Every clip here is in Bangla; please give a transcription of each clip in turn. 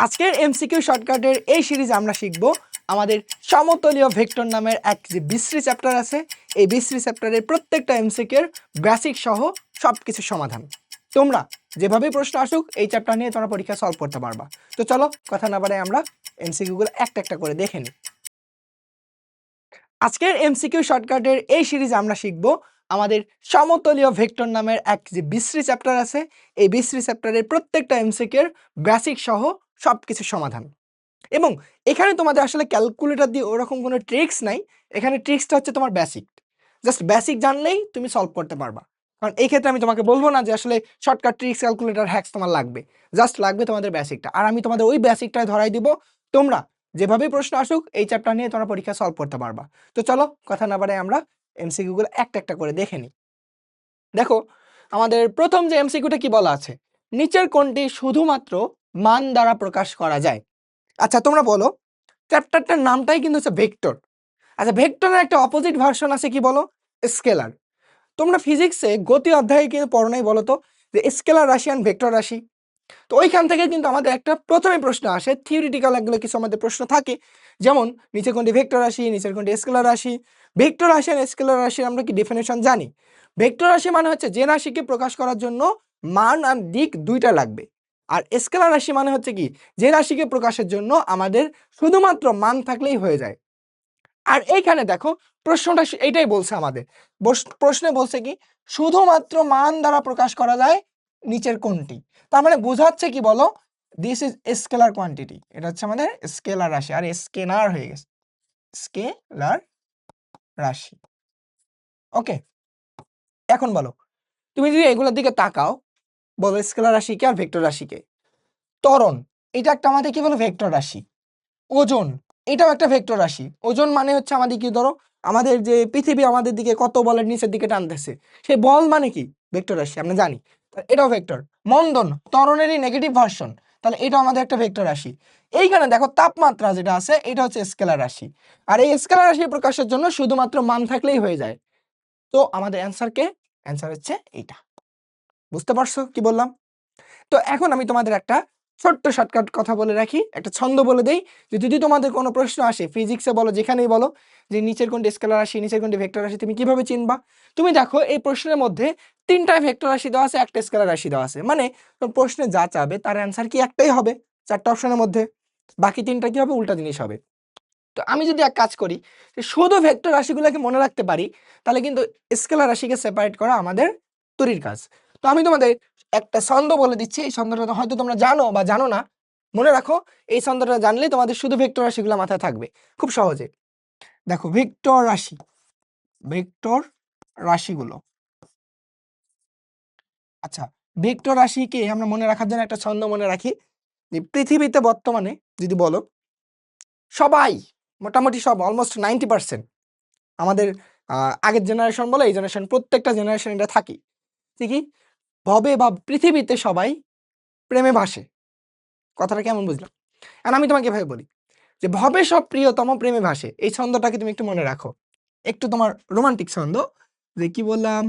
আজকের এমসিকিউ শর্টকাটের এই সিরিজে আমরা শিখব আমাদের সমতলীয় ভেক্টর নামের এক যে বিশ্রী চ্যাপ্টার আছে। এই বিশ্রী চ্যাপ্টারের প্রত্যেকটা এমসিকিউর বেসিক সহ সবকিছু সমাধান। তোমরা যেভাবেই প্রশ্ন আসুক এই চ্যাপ্টার নিয়ে তোমরা পরীক্ষা সলভ করতে পারবা। তো চলো কথা না বাড়াই আমরা এমসিকিউগুলো একটা একটা করে দেখে নিই। আজকের এমসিকিউ শর্টকাটের এই সিরিজে আমরা শিখব আমাদের সমতলীয় ভেক্টর নামের এক যে বিশ্রী চ্যাপ্টার আছে। এই বিশ্রী চ্যাপ্টারের প্রত্যেকটা এমসিকিউর বেসিক সহ সবকিছু সমাধান। এবং এখানে তোমাদের আসলে ক্যালকুলেটর দিয়ে ওরকম কোনো ট্রিক্স নাই। এখানে ট্রিক্সটা হচ্ছে তোমার বেসিক, জাস্ট বেসিক জানলেই তুমি সলভ করতে পারবা। কারণ এই ক্ষেত্রে আমি তোমাকে বলবো না যে আসলে শর্টকাট ট্রিক্স ক্যালকুলেটর হ্যাক্স তোমার লাগবে, জাস্ট লাগবে তোমাদের বেসিকটা। আর আমি তোমাদের ওই বেসিকটাই ধরাই দিব। তোমরা যেভাবেই প্রশ্ন আসুক এই চ্যাপ্টার নিয়ে তোমরা পরীক্ষা সলভ করতে পারবা। তো চলো কথা না বাড়াই আমরা এমসিকিউগুলো একটা একটা করে দেখে নিই। দেখো আমাদের প্রথম যে এমসিকিউটা কি বলা আছে, নিচের কোণটি শুধুমাত্র মান দ্বারা প্রকাশ করা যায়। আচ্ছা তোমরা বলো, চ্যাপ্টারটার নামটাই কিন্তু হচ্ছে ভেক্টর। আচ্ছা ভেক্টরের একটা অপোজিট ভার্সন আছে, কি বলো? স্কেলার। তোমরা ফিজিক্সে গতি অধ্যায়ে কিন্তু পড়ো নাই, বলো তো যে স্কেলার রাশি আর ভেক্টর রাশি। তো ওইখান থেকে কিন্তু আমাদের একটা প্রথমে প্রশ্ন আসে, থিওরিটিক্যাল এগুলো কিছু আমাদের প্রশ্ন থাকে, যেমন নিচে কোনটি ভেক্টর রাশি, নিচের কোনটি স্কেলার রাশি। ভেক্টর রাশি আর স্কেলার রাশির আমরা কি ডেফিনেশন জানি? ভেক্টর রাশি মানে হচ্ছে যে রাশিকে প্রকাশ করার জন্য মান আর দিক দুইটা লাগবে। আর স্কেলার রাশি মানে হচ্ছে কি, যে রাশিকে প্রকাশের জন্য আমাদের শুধুমাত্র মান থাকলেই হয়ে যায়। আর এইখানে দেখো প্রশ্নটা এইটাই বলছে আমাদের, প্রশ্নে বলছে কি শুধুমাত্র মান দ্বারা প্রকাশ করা যায় নিচের কোনটি। তার মানে বোঝাচ্ছে কি বলো, দিস ইজ স্কেলার কোয়ান্টিটি। এটা হচ্ছে আমাদের স্কেলার রাশি, আর স্কেলার হয়ে গেছে স্কেলার রাশি। ওকে, এখন বলো, তুমি যদি এগুলোর দিকে তাকাও, বলো স্কেলার রাশিকে আর ভেক্টর রাশিকে। ত্বরণ, এটা একটা আমাদের কি বলো ভেক্টর রাশি। ওজন, এটাও একটা ভেক্টর রাশি। ওজন মানে হচ্ছে আমাদের কি, ধরো আমাদের যে পৃথিবী আমাদের দিকে কত বলের নিচের দিকে টানতেছে, সেই বল মানে কি ভেক্টর রাশি, আমরা জানি। এটাও ভেক্টর। মন্দন, ত্বরণেরই নেগেটিভ ভার্সন, তাহলে এটাও আমাদের একটা ভেক্টর রাশি। এইখানে দেখো তাপমাত্রা যেটা আছে, এটা হচ্ছে স্কেলার রাশি। আর এই স্কেলার রাশি প্রকাশের জন্য শুধুমাত্র মান থাকলেই হয়ে যায়। তো আমাদের অ্যান্সার হচ্ছে এইটা। বুঝতে পারছো কি বললাম? তো এখন আমি তোমাদের একটা ছোট্ট শর্টকাট কথা বলে রাখি, একটা ছন্দ বলে দেই, যে যদি তোমাদের কোনো প্রশ্ন আসে ফিজিক্সে বলো যেখানেই বলো, যে নিচের কোনটি স্কেলার রাশি নিচের কোনটি ভেক্টর রাশি, তুমি কিভাবে চিনবা? তুমি দেখো এই প্রশ্নের মধ্যে তিনটা ভেক্টর রাশি দেওয়া আছে, একটা স্কেলার রাশি দেওয়া আছে, মানে প্রশ্নে যা চাবে তার অ্যান্সার কি একটাই হবে চারটা অপশনের মধ্যে, বাকি তিনটা কি হবে, উল্টা জিনিস হবে। তো আমি যদি এক কাজ করি, যে শুধু ভেক্টর রাশিগুলোকে মনে রাখতে পারি, তাহলে কিন্তু স্কেলার রাশিকে সেপারেট করা আমাদের তৈরির কাজ। তো আমি তোমাদের একটা ছন্দ বলে দিচ্ছি, এই ছন্দটা হয়তো তোমরা জানো বা জানো না, মনে রাখো। এই ছন্দটা জানলেই তোমাদের শুধু ভেক্টর রাশিগুলো মাথায় থাকবে খুব সহজে। দেখো ভেক্টর রাশিগুলো। আচ্ছা, ভেক্টর রাশিকে আমরা মনে রাখার জন্য একটা ছন্দ মনে রাখি, যে পৃথিবীতে বর্তমানে যদি বলো সবাই, মোটামুটি সব অলমোস্ট 90% আমাদের আগের জেনারেশন বলে এই জেনারেশন, প্রত্যেকটা জেনারেশন এটা থাকি ঠিকই, ভবে বা পৃথিবীতে সবাই প্রেমে ভাসে। কথাটা কেমন বুঝলাম? আর আমি তোমাকে এভাবে বলি, যে ভবে সব প্রিয়তম প্রেমে ভাসে, এই ছন্দটাকে তুমি একটু মনে রাখো, একটু তোমার রোমান্টিক ছন্দ। যে কি বললাম,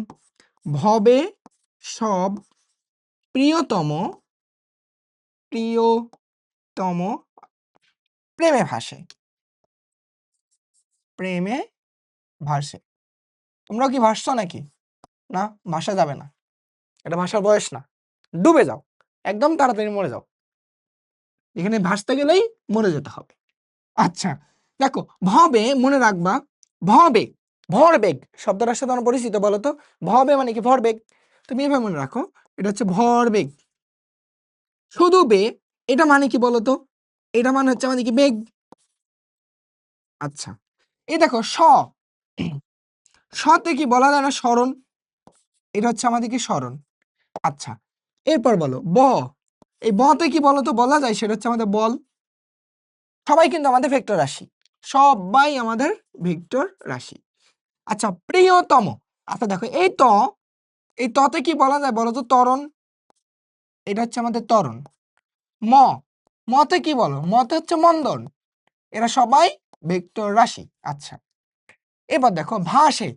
ভবে সব প্রিয়তম প্রিয়তম প্রেমে ভাসে, প্রেমে ভাসে। তোমরাও কি ভাসছো নাকি? না, ভাসা যাবে না, এটা ভাষার বয়স না। ডুবে যাও, একদম তাড়াতাড়ি মরে যাও, এখানে ভাসতে গেলেই মরে যেতে হবে। আচ্ছা দেখো, ভবে মনে রাখবা, ভবেগ, ভরবেগ শব্দটার সাথে আমরা পরিচিত, বলো তো ভবে মানে কি, ভরবেগ। তুমি এভাবে মনে রাখো, এটা হচ্ছে ভরবেগ। শুধু বে, এটা মানে কি বলতো, এটা মানে হচ্ছে আমাদের কি বেগ। আচ্ছা এই দেখো সতে কি বলা যায় না, স্মরণ, এটা হচ্ছে আমাদের কি স্মরণ। আচ্ছা এরপর বলো এই বতে কি বলতো বলা যায়, সেটা হচ্ছে আমাদের বল। সবাই কিন্তু আমাদের ভেক্টর রাশি, সবাই আমাদের ভেক্টর রাশি। আচ্ছা প্রিয়তম, আচ্ছা দেখো এই ততে কি বলা যায় বলো তো, ত্বরণ, এটা হচ্ছে আমাদের ত্বরণ। মতে কি বলো, মতে হচ্ছে মন্দন, এরা সবাই ভেক্টর রাশি। আচ্ছা এবার দেখো ভাসে,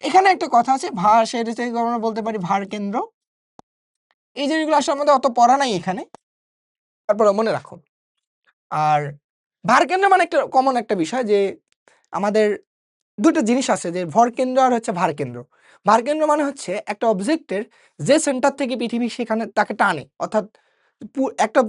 এখানে একটা কথা আছে, ভাসে এটা থেকে আমরা বলতে পারি ভার কেন্দ্র। এই জিনিসগুলো আসলে আমাদের অত পড়া নাই এখানে, তারপরে মনে রাখো। আর ভারকেন্দ্র মানে একটা কমন একটা বিষয় যে আমাদের দুটো জিনিস আছে যে ভরকেন্দ্র আর হচ্ছে ভারকেন্দ্র। ভারকেন্দ্র মানে হচ্ছে একটা অবজেক্টের যে সেন্টার থেকে পৃথিবী সেখানে তাকে টানে, অর্থাৎ একটা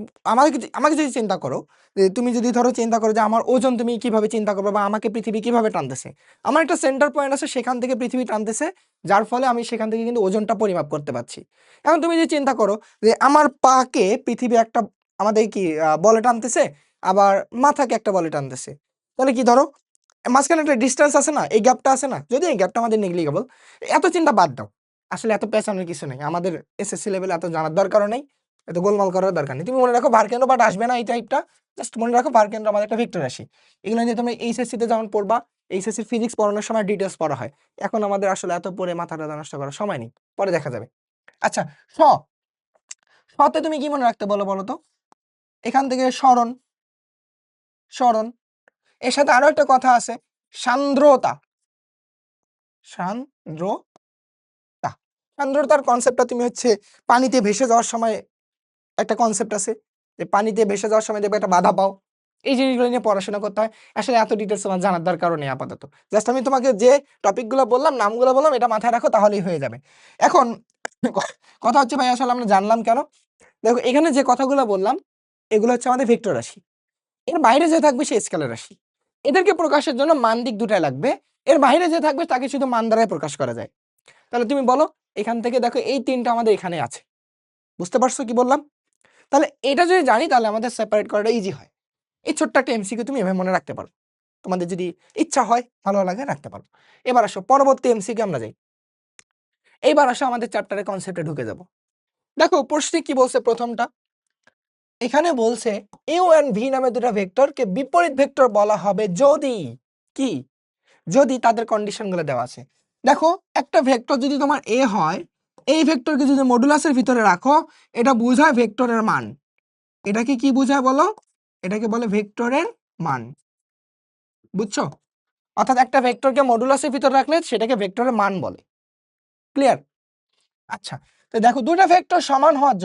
আমাকে যদি চিন্তা করো যে তুমি যদি ধরো চিন্তা করো যে আমার ওজন তুমি কিভাবে চিন্তা করবে বা আমাকে পৃথিবী কিভাবে টানতেছে, আমার একটা সেন্টার পয়েন্ট আছে সেখান থেকে পৃথিবী টানতেছে, যার ফলে আমি সেখান থেকে কিন্তু ওজনটা পরিমাপ করতে পারছি। এখন তুমি যদি চিন্তা করো যে আমার পাকে পৃথিবী একটা আমাদের কি বলে টানতেছে, আবার মাথাকে একটা বলে টানতেছে, তাহলে কি ধরো মাঝখানে একটা ডিস্টেন্স আছে না, এই গ্যাপটা আছে না, যদি এই গ্যাপটা আমাদের নেগলিজেবল, এত চিন্তা বাদ দাও, আসলে এত পেছানোর কিছু নেই, আমাদের এসএসসি লেভেলে এত জানার দরকারও নেই, এত গোলমাল করার দরকার নেই। তুমি মনে রাখো ভারকেন্দ্র বাট আসবে না এই টাইপটা, জাস্ট মনে রাখো ভারকেন্দ্র আমাদের একটা ভেক্টর রাশি। এগুলো নিয়ে তুমি এইচএসসি তে যেমন পড়বা, এইচএসসি ফিজিক্স পড়ানোর সময় ডিটেলস পড়া হয়, এখন আমাদের আসলে এত পড়ে মাথাটা নষ্ট করার সময় নেই, পরে দেখা যাবে। আচ্ছা, স সতে তুমি কি মনে রাখতে বলো বলো তো? এখান থেকে সরণ, সরণ, এর সাথে আরো একটা কথা আছে, সান্দ্রতা, সান্দ্রতা, সান্দ্রতার কনসেপ্টটা তুমি হচ্ছে পানিতে ভেসে যাওয়ার সময় একটা কনসেপ্ট আছে যে পানিতে ভেসে যাওয়ার সময় দেখবে একটা বাধা পাও, এই জিনিসগুলো নিয়ে পড়াশোনা করতে হয়। আসলে এত ডিটেলস তোমার জানার দরকারও নেই আপাতত, জাস্ট আমি তোমাকে যে টপিকগুলো বললাম নামগুলো বললাম এটা মাথায় রাখো তাহলেই হয়ে যাবে। এখন কথা হচ্ছে ভাই আসলে আমরা জানলাম কেন? দেখো এখানে যে কথাগুলো বললাম এগুলো হচ্ছে আমাদের ভেক্টর রাশি, এর বাইরে যে থাকবে সে স্কেলার রাশি, এদেরকে প্রকাশের জন্য মান দিক দুটাই লাগবে, এর বাইরে যে থাকবে তাকে শুধু মান দ্বারাই প্রকাশ করা যায়। তাহলে তুমি বলো এখান থেকে দেখো এই তিনটা আমাদের এখানে আছে, বুঝতে পারছো কি বললাম? তাহলে এটা যদি জানি তাহলে আমাদের সেপারেট করাটা ইজি হয়। এই ছোট্ট একটা এমসিকিউ তুমি এভাবে মনে রাখতে পারো, তোমাদের যদি ইচ্ছা হয় ভালো লাগে রাখতে পারো। এবার আসো পরবর্তী এমসিকিউ আমরা যাই। এইবার আসো আমাদের চ্যাপ্টারের কনসেপ্টে ঢুকে যাব। দেখো প্রশ্নে কি বলছে প্রথমটা, এখানে বলছে ইউ এন্ড ভি নামে দুটো ভেক্টরকে বিপরীত ভেক্টর বলা হবে যদি কি, যদি তাদের কন্ডিশনগুলো দেওয়া আছে। দেখো একটা ভেক্টর যদি তোমার এ হয়, এই ভেক্টরকে যদি মডুলাসের ভিতরে রাখো, এটা বোঝায় ভেক্টরের মান। এটাকে কি বোঝায় বলো? এটাকে বলে ভেক্টরের মান, বুঝছো? অর্থাৎ একটা ভেক্টরকে মডুলাসের ভিতরে রাখলে সেটাকে ভেক্টরের মান বলে। ক্লিয়ার? আচ্ছা, তো দেখো দুটো ভেক্টর সমান হওয়ার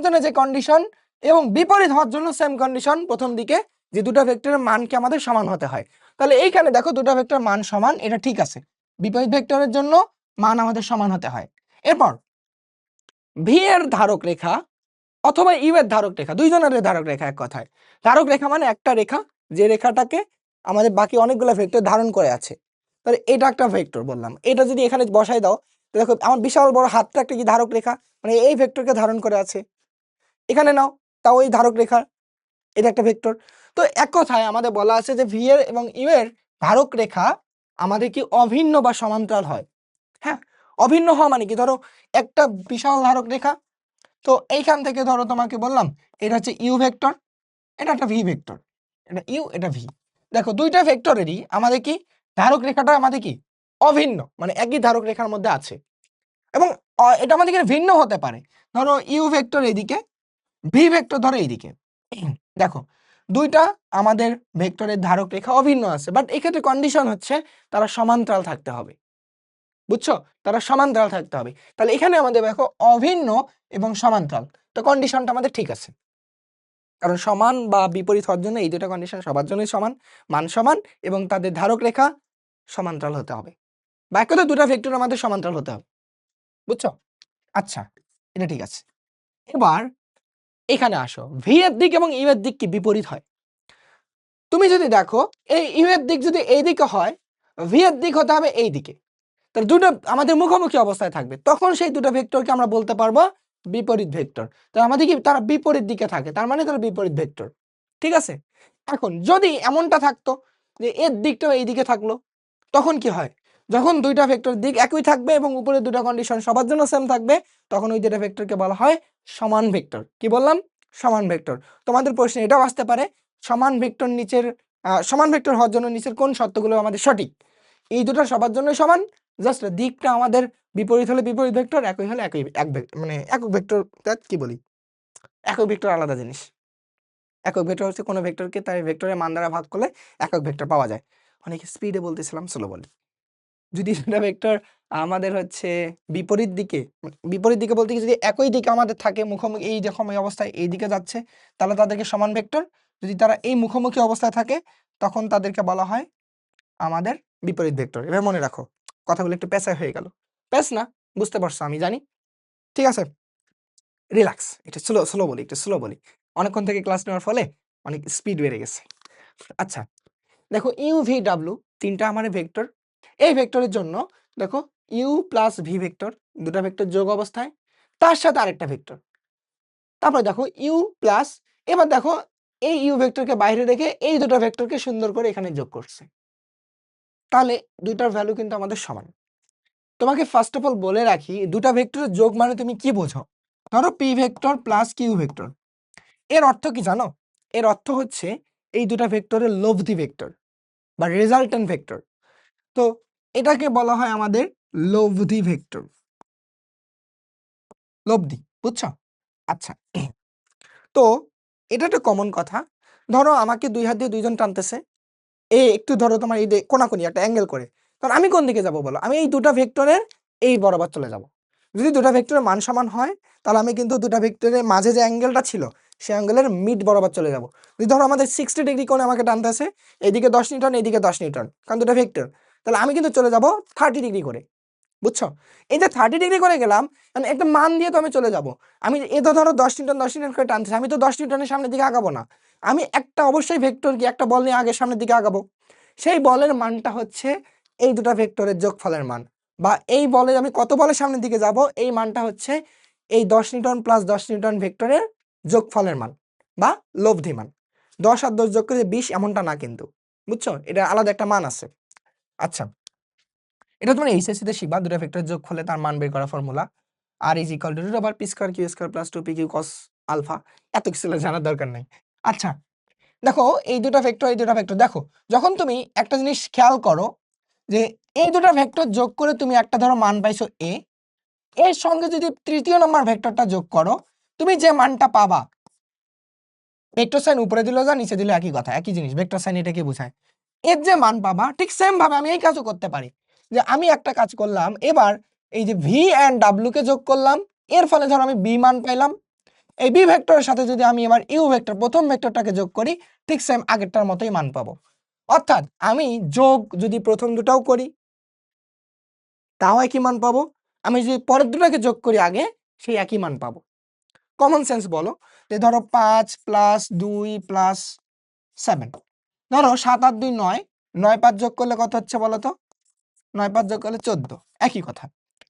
জন্য যে কন্ডিশন এবং বিপরীত হওয়ার জন্য সেম কন্ডিশন, প্রথম দিকে যে দুটো ভেক্টরের মানকে আমাদের সমান হতে হয়। তাহলে এইখানে দেখো দুটো ভেক্টর মান সমান, এটা ঠিক আছে, বিপরীত ভেক্টরের জন্য মান আমাদের সমান হতে হয়। এরপর ভি এর ধারক রেখা অথবা ইউ এর ধারক রেখা, দুইজনের ধারক রেখা, এক কথায় ধারক রেখা মানে একটা রেখা যে রেখাটাকে আমাদের বাকি অনেকগুলো ভেক্টর ধারণ করে আছে। তাহলে এটা একটা ভেক্টর বললাম, এটা যদি এখানে বসাই দাও, দেখো আমার বিশাল বড় হাতটা একটা কি ধারক রেখা, মানে এই ভেক্টরকে ধারণ করে আছে। এখানে নাও, তাও ওই ধারক রেখা, এটা একটা ভেক্টর। তো এক কথায় আমাদের বলা আছে যে ভি এর এবং ইউ এর ধারক রেখা আমাদের কি অভিন্ন বা সমান্তরাল হয়। হ্যাঁ, অভিন্ন হওয়া মানে কি, ধরো একটা বিশাল ধারক রেখা, তো এইখান থেকে ধরো তোমাকে বললাম এটা হচ্ছে ইউ ভেক্টর, এটা একটা ভি ভেক্টর, এটা ইউ এটা ভি। দেখো দুইটা ভেক্টরেরই আমাদের কি ধারক রেখাটা আমাদের কি অভিন্ন, মানে একই ধারক রেখার মধ্যে আছে, এবং এটা আমাদের ভিন্ন হতে পারে। ধরো ইউ ভেক্টর এইদিকে, ভি ভেক্টর ধরো এইদিকে। দেখো দুইটা আমাদের ভেক্টরের ধারক রেখা অভিন্ন আছে, বাট এক্ষেত্রে কন্ডিশন হচ্ছে তারা সমান্তরাল থাকতে হবে, বুঝছো? তারা সমান্তরাল থাকতে হবে। তাহলে এখানে আমাদের দেখো অভিন্ন এবং সমান্তরাল, তো কন্ডিশনটা আমাদের ঠিক আছে, কারণ সমান বা বিপরীত হওয়ার জন্য এই দুটো কন্ডিশন সবার জন্যই সমান, মান সমান এবং তাদের ধারক রেখা সমান্তরাল হতে হবে, বা এক কথায় দুটো ভেক্টর আমাদের সমান্তরাল হতে হবে, বুঝছো? আচ্ছা, এটা ঠিক আছে। এবার এখানে আসো, ভি এর দিক এবং ইউ এর দিক কি বিপরীত হয়? তুমি যদি দেখো এই ইউ এর দিক যদি এই দিকে হয়, ভি এর দিক হতে হবে এই দিকে, তাহলে দুটো আমাদের মুখোমুখি অবস্থায় থাকবে, তখন সেই দুটো ভেক্টরকে আমরা বলতে পারবো বিপরীত ভেক্টর। তো আমাদের কি তারা বিপরীত দিকে থাকে, তার মানে তারা বিপরীত ভেক্টর, ঠিক আছে? এখন যদি এমনটা থাকতো যে এর দিকটাও এই দিকে থাকলো, তখন কি হয়? যখন দুইটা ভেক্টর দিক একই থাকবে এবং উপরে দুটো কন্ডিশন সবার জন্য সেম থাকবে, তখন ওই দুটো ভেক্টরকে বলা হয় সমান ভেক্টর। কি বললাম? সমান ভেক্টর। তোমাদের প্রশ্নে এটাও আসতে পারে, সমান ভেক্টর নিচের সমান ভেক্টর হওয়ার জন্য নিচের কোন শর্তগুলো আমাদের সঠিক? এই দুটো সবার জন্য সমান, জাস্ট দিকটা আমাদের বিপরীত হলে বিপরীত ভেক্টর, একই হলে একই মানে একক ভেক্টর, কি বলি, একক ভেক্টর আলাদা জিনিস। একক ভেক্টর হচ্ছে কোনো ভেক্টরকে তার ভেক্টরের মান দ্বারা ভাগ করলে একক ভেক্টর পাওয়া যায়। অনেক স্পিডে বলতেছিলাম, স্লো বলি। যদি দুটো ভেক্টর আমাদের হচ্ছে বিপরীত দিকে, বিপরীত দিকে বলতে কি, যদি একই দিকে আমাদের থাকে মুখোমুখি, এই যখন এই অবস্থায় এই দিকে যাচ্ছে, তাহলে তাদেরকে সমান ভেক্টর। যদি তারা এই মুখোমুখি অবস্থায় থাকে তখন তাদেরকে বলা হয় আমাদের বিপরীত ভেক্টর। এবার মনে রাখো, কথাগুলো একটু পেঁচা হয়ে গেল, পেঁচ না, বুঝতে পারছো আমি জানি, ঠিক আছে, রিল্যাক্স, একটু স্লো স্লো বলি, একটু স্লো বলি, অনেকক্ষণ থেকে ক্লাস নেওয়ার ফলে অনেক স্পিড বেড়ে গেছে। আচ্ছা দেখো ইউ ভি ডাব্লিউ তিনটা আমার ভেক্টর। এই ভেক্টরের জন্য দেখো ইউ প্লাস ভি ভেক্টর, দুটা ভেক্টর যোগ অবস্থায়, তার সাথে আরেকটা ভেক্টর, তারপরে দেখো ইউ প্লাস, এবার দেখো এই ইউ ভেক্টরকে বাইরে রেখে এই দুটো ভেক্টরকে সুন্দর করে এখানে যোগ করছে, তাহলে দুইটার ভ্যালু কিন্তু আমাদের সমান। তোমাকে ফার্স্ট অফ অল বলে রাখি, দুটা ভেক্টরের যোগ মানে তুমি কি বোঝো? ধরো P vector plus Q vector, এর অর্থ কি জানো? এর অর্থ হচ্ছে এই দুটা ভেক্টরের লব্ধি ভেক্টর বা রেজাল্টেন্ট ভেক্টর। তো এটাকে বলা হয় আমাদের লব্ধি ভেক্টর, লব্ধি, বুঝছো? আচ্ছা তো এটা একটা কমন কথা। ধরো আমাকে দুই হাত দিয়ে দুইজন টানতেছে, একটু ধরো তোমার এই কোনাকুনি একটা অ্যাঙ্গেল করে, তখন আমি কোন দিকে যাব বলো? আমি এই দুটা ভেক্টরের এই বরাবর চলে যাব। যদি দুটা ভেক্টরের মান সমান হয় তাহলে আমি কিন্তু দুটা ভেক্টরের মাঝে যে অ্যাঙ্গেলটা ছিল সেই অ্যাঙ্গেলের মিড বরাবর চলে যাব। যদি ধরো আমাদের 60 ডিগ্রি কোণে আমাকে টানতেছে, এইদিকে 10 নিউটন এইদিকে 10 নিউটন, কারণ দুটা ভেক্টর, তাহলে আমি কিন্তু চলে যাব 30 ডিগ্রি করে, বুঝছো? এই যে 30 ডিগ্রি করে গেলাম, মানে একটা মান দিয়ে তো আমি চলে যাব। আমি এটা ধরো 10 নিউটন 10 নিউটন করে টানতেছি, আমি তো 10 নিউটনের সামনের দিকে আগাবো না, আমি একটা অবশ্যই ভেক্টর কি একটা বল নিয়ে আগে সামনের দিকে আগাবো। সেই বলের মানটা হচ্ছে এই দুটা ভেক্টরের যোগফলের মান, বা এই বলে আমি কত বলের সামনের দিকে যাব এই মানটা হচ্ছে এই 10 নিউটন প্লাস 10 নিউটন ভেক্টরের যোগফলের মান বা লব্ধি মান। 10 আর 10 যোগ করে 20 এমনটা না কিন্তু, বুঝছো? এটা আলাদা একটা মান আছে। আচ্ছা এটা তোমরা এইচএসসি তে শিখবা, দুটো ভেক্টরের যোগফলে তার মান বের করা formula, R is equal to root over P square Q square plus 2 P Q cos alpha. এত কিছু জানার দরকার নাই। আচ্ছা দেখো এই দুটো ভেক্টর, এই দুটো ভেক্টর দেখো, যখন তুমি একটা জিনিস খেয়াল করো যে এই দুটো ভেক্টর যোগ করে তুমি একটা ধরো মান পাইছো এ, এর সঙ্গে যদি তৃতীয় নম্বর ভেক্টরটা যোগ করো, তুমি যে মানটা পাবা, ভেক্টর সাইন উপরে দিলেও যা নিচে দিলে একই কথা, একই জিনিস, ভেক্টর সাইন এটাকে বোঝায়। এর যে মান পাবা ঠিক সেম ভাবে আমি এই কাজও করতে পারি, যে আমি একটা কাজ করলাম, এবার এই যে ভি এন্ড ডাব্লিউ কে যোগ করলাম, এর ফলে ধরো আমি বি মান পাইলাম, এই বি ভেক্টরের সাথে যদি আমি এবার ইউ ভেক্টর প্রথম ভেক্টরটাকে যোগ করি, ঠিক সেম আগেরটার মতোই মান পাবো। অর্থাৎ আমি যোগ যদি প্রথম দুটাও করি তাও একই মান পাবো, আমি যদি পরের দুটাকে যোগ করি আগে সেই একই মান পাবো। কমন সেন্স বলো যে ধরো 5 প্লাস 2 প্লাস 7, ধরো 7 আর 2 9, 9 5 যোগ করলে কত হচ্ছে বলো তো? 9 5 যোগ করলে 14, একই কথা।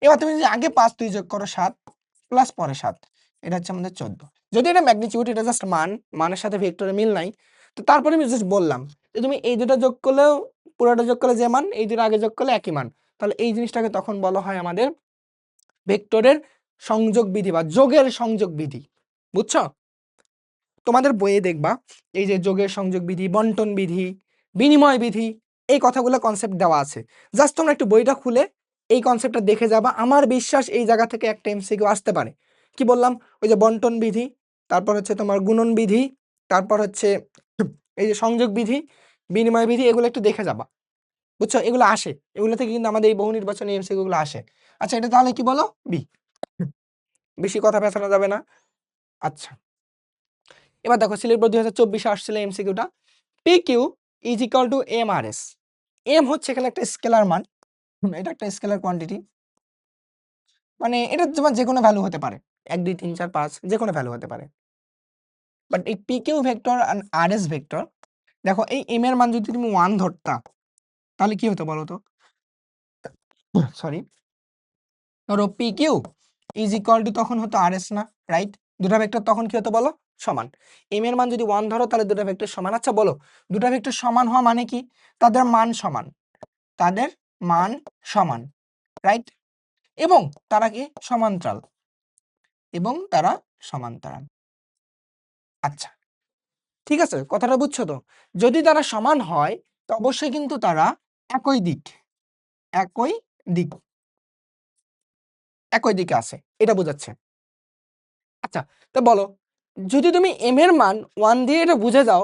এবার তুমি যদি আগে 5 2 যোগ করো 7 প্লাস পরে 7, এটা হচ্ছে আমাদের 14। যদি এটা ম্যাগনিটিউড, এটা জাস্ট মান, মানের সাথে ভেক্টরের মিল নাই, তো তারপরে আমি জাস্ট বললাম যে তুমি এই দুটো যোগ করলেও পুরোটা যোগ করলে যে মান, এই দুটো আগে যোগ করলে একই মান, তাহলে এই জিনিসটাকে তখন বলা হয় আমাদের ভেক্টরের সংযোগ বিধি বা যোগের সংযোগ বিধি, বুঝছো? তোমাদের বইয়ে দেখবা এই যে যোগের সংযোগ বিধি, বন্টন বিধি, বিনিময় বিধি, এই কথাগুলো কনসেপ্ট দেওয়া আছে। জাস্ট তোমরা একটু বইটা খুলে এই কনসেপ্টটা দেখে যাবা, আমার বিশ্বাস এই জায়গা থেকে একটা এমসিকিউ আসতে পারে। কি বললাম? ওই যে বন্টন বিধি, তারপর হচ্ছে তোমার গুণন বিধি, তারপর হচ্ছে এই যে সংযোগ বিধি, বিনিময় বিধি, এগুলো একটু দেখে যাবা, বুঝছো? এগুলো আসে, এগুলো থেকে কিন্তু আমাদের এই বহু নির্বাচনী এমসিকিউ গুলো আসে। আচ্ছা এটা তাহলে কি বলো? বি। বেশি কথা পেছানো যাবে না। আচ্ছা এবার দেখো সিলেট বোর্ড 2024 আসছিল এমসিকিউটা, P Q is equal to M R S. M হচ্ছে এখানে একটা স্কেলার মান, এটা একটা স্কেলার কোয়ান্টিটি, মানে এটা তোমার যে কোনো ভ্যালু হতে পারে, 1 2 3 4 5 যে কোনো ভ্যালু হতে পারে। বাট এই পি কিউ ভেক্টর আর আর এস ভেক্টর, দেখো এই এম এর মান যদি তুমি 1 ধরতা তাহলে কি হতো বলো তো? সরি, ধরো P Q is equal to তখন হতো আর এস না, রাইট? দুটা ভেক্টর তখন কি হতো বলো? সমান। এম এর মান যদি 1 ধরো তাহলে দুটা ভেক্টর সমান। আচ্ছা বলো দুটা ভেক্টর সমান হওয়া মানে কি? তাদের মান সমান, তাদের মান সমান, রাইট? এবং তারা কি সমান্তরাল, এবং তারা সমান্তরাল। আচ্ছা ঠিক আছে, কথাটা বুঝছো তো? যদি তারা সমান হয় তো অবশ্যই কিন্তু তারা একই দিক, একই দিক, একই দিকে আছে, এটা বোঝাচ্ছে। আচ্ছা তো বলো যদি তুমি এম এর মান 1 দিয়ে এটা বুঝে যাও,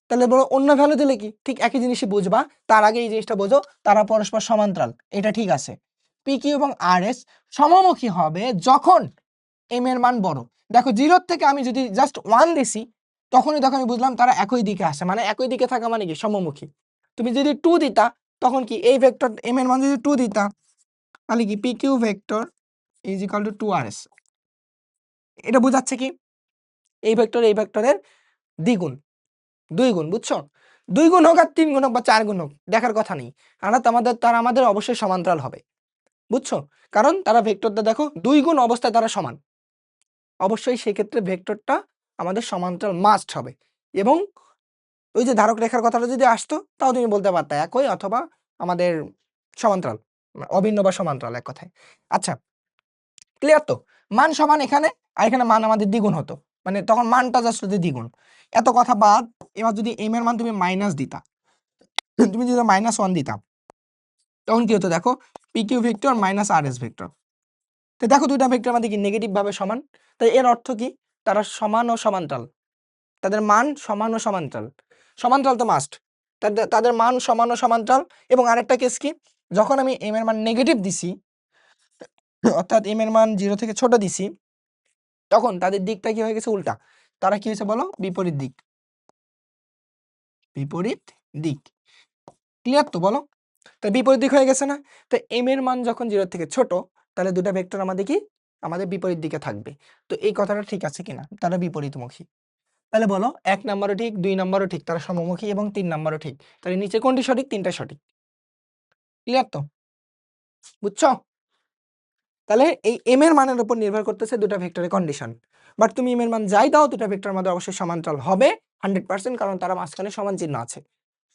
তাহলে বলো অন্য ভ্যালু দিলে কি ঠিক একই জিনিসই বুঝবা। তার আগে এই জিনিসটা বোঝো, তারা পরস্পর সমান্তরাল, এটা ঠিক আছে। পি কিউ এবং আর এস সমমুখী হবে যখন এম এর মান বড়। দেখো 0 থেকে আমি যদি জাস্ট 1 দিছি, তখনই দেখো আমি বুঝলাম তারা একই দিকে আসে, মানে একই দিকে থাকা মানে কি সমমুখী। তুমি যদি 2 দিতা তখন কি এই ভেক্টর m এর মান যদি 2 দিতা তাহলে কি pq vector is equal two 2rs। এটা বোঝাচ্ছে কি এই ভেক্টরের দ্বিগুণ, 2 গুণ, বুঝছো? 2 গুণ হোক আর 3 গুণ হোক বা 4 গুণ হোক দেখার কথা নেই, তারা আমাদের অবশ্যই সমান্তরাল হবে, বুঝছো? কারণ তারা ভেক্টরটা দেখো 2 গুণ অবস্থায় তারা সমান, অবশ্যই সেক্ষেত্রে ভেক্টরটা আমাদের সমান্তরাল মাস্ট হবে। এবং ওই যে ধারক রেখার কথাটা যদি আসতো তাও তুমি বলতে পারতা একই অথবা আমাদের সমান্তরাল, অভিন্ন বা সমান্তরাল এক কথায়। আচ্ছা ক্লিয়ার তো? মান সমান এখানে, আর এখানে মান আমাদের দ্বিগুণ হতো, মানে তখন মানটা জাস্ট হতো দ্বিগুণ। এত কথা বাদ, এবার যদি m এর মান তুমি মাইনাস দিতা, তুমি যদি -1 দিতা তখন কি হতো দেখো pq vector minus rs vector. তো দেখো দুইটা ভেক্টর আমাদের কি নেগেটিভ ভাবে সমান, তাই এর অর্থ কি তারা সমান ও সমান্তরাল, তাদের মান সমান ও সমান্তরাল, সমান্তরাল তো মাস্ট, তাদের মান সমান ও সমান্তরাল। এবং আরেকটা কেস কি, যখন আমি m এর মান নেগেটিভ দিছি অর্থাৎ m এর মান 0 থেকে ছোট দিছি তখন তাদের দিকটা কি হয়ে গেছে উল্টা, তারা কি হয়েছে বলো বিপরীত দিক, বিপরীত দিক। ক্লিয়ার তো বলো? তাই বিপরীত দিক হয়ে গেছে না? তো m এর মান যখন 0 থেকে ছোট তাহলে দুটা ভেক্টর আমাদের কি আমাদের বিপরীত দিকে থাকবে। তো এই কথাটা ঠিক আছে কিনা, তারা বিপরীতমুখী। তাহলে বলো 1 নাম্বারও ঠিক, 2 নাম্বারও ঠিক, তারা সমমুখী, এবং 3 নাম্বারও ঠিক। তাহলে নিচে কোনটি সঠিক? 3টা সঠিক। ক্লিয়ার তো? বুঝছো? তাহলে এই m এর মানের উপর নির্ভর করতেছে দুটা ভেক্টরের কন্ডিশন। বাট তুমি m এর মান যাই দাও দুটা ভেক্টরের মধ্যে অবশ্যই সমান্তরাল হবে 100%, কারণ তারা মাঝখানে সমান চিহ্ন আছে।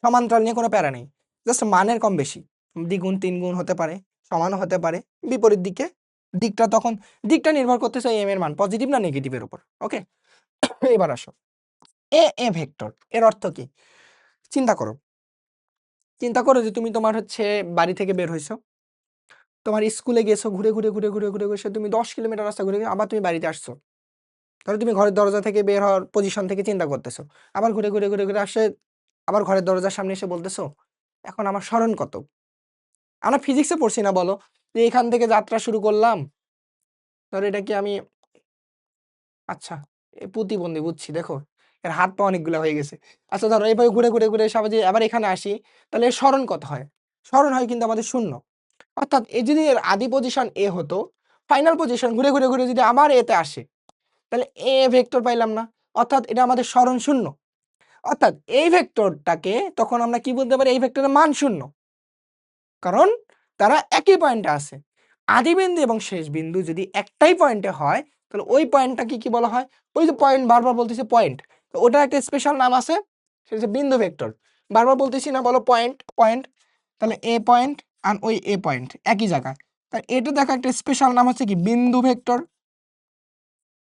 সমান্তরাল নিয়ে কোনো প্যারা নেই, জাস্ট মানের কম বেশি, দ্বিগুণ 3 গুণ হতে পারে, সমানও হতে পারে, বিপরীত দিকে দিকটা তখন দিকটা নির্ভর করতেছে m এর মান পজিটিভ না নেগেটিভের উপর। ওকে এবার আসো এ ভেক্টর এর অর্থ কি? চিন্তা করো, চিন্তা করো যে তুমি তোমার হচ্ছে বাড়ি থেকে বের হইছো, তোমার স্কুলে গেছো, ঘুরে ঘুরে ঘুরে ঘুরে ঘুরে ঘুরে তুমি 10 কিলোমিটার রাস্তা ঘুরে আবার তুমি বাড়িতে আসছো। তাহলে তুমি ঘরের দরজা থেকে বের হওয়ার পজিশন থেকে চিন্তা করতেছো, আবার ঘুরে ঘুরে ঘুরে ঘুরে আসে আবার ঘরের দরজার সামনে এসে বলতেছো এখন আমার স্মরণ কত। আমরা ফিজিক্সে পড়ছি না বলো যে এখান থেকে যাত্রা শুরু করলাম, ধরো এটা কি আমি, আচ্ছা প্রতিবন্ধী বুঝছি, দেখো এর হাত পা অনেকগুলো হয়ে গেছে। আচ্ছা ধরো এইভাবে ঘুরে ঘুরে ঘুরে সবাই যে আবার এখানে আসি, তাহলে এর স্মরণ কত হয়? স্মরণ হয় কিন্তু আমাদের শূন্য। অর্থাৎ এই যদি এর আদি পজিশন এ হতো, ফাইনাল পজিশন ঘুরে ঘুরে ঘুরে যদি আবার এতে আসে তাহলে এ ভেক্টর পাইলাম না, অর্থাৎ এটা আমাদের স্মরণ শূন্য। অর্থাৎ এই ভেক্টরটাকে তখন আমরা কি বলতে পারি, এই ভেক্টরের মান শূন্য, কারণ তারা একই পয়েন্টে আছে। আদি বিন্দু এবং শেষ বিন্দু যদি একটাই পয়েন্টে হয় তাহলে ওই পয়েন্টটাকে কি বলা হয়, ওই যে পয়েন্ট বারবার বলতেছে পয়েন্ট, তো ওটার একটা স্পেশাল নাম আছে, সেটা হচ্ছে বিন্দু ভেক্টর। বারবার বলতেছি না, বলো পয়েন্ট পয়েন্ট, তাহলে এ পয়েন্ট আর ওই এ পয়েন্ট একই জায়গায়, তাই এটা দেখা একটা স্পেশাল নাম হচ্ছে কি বিন্দু ভেক্টর,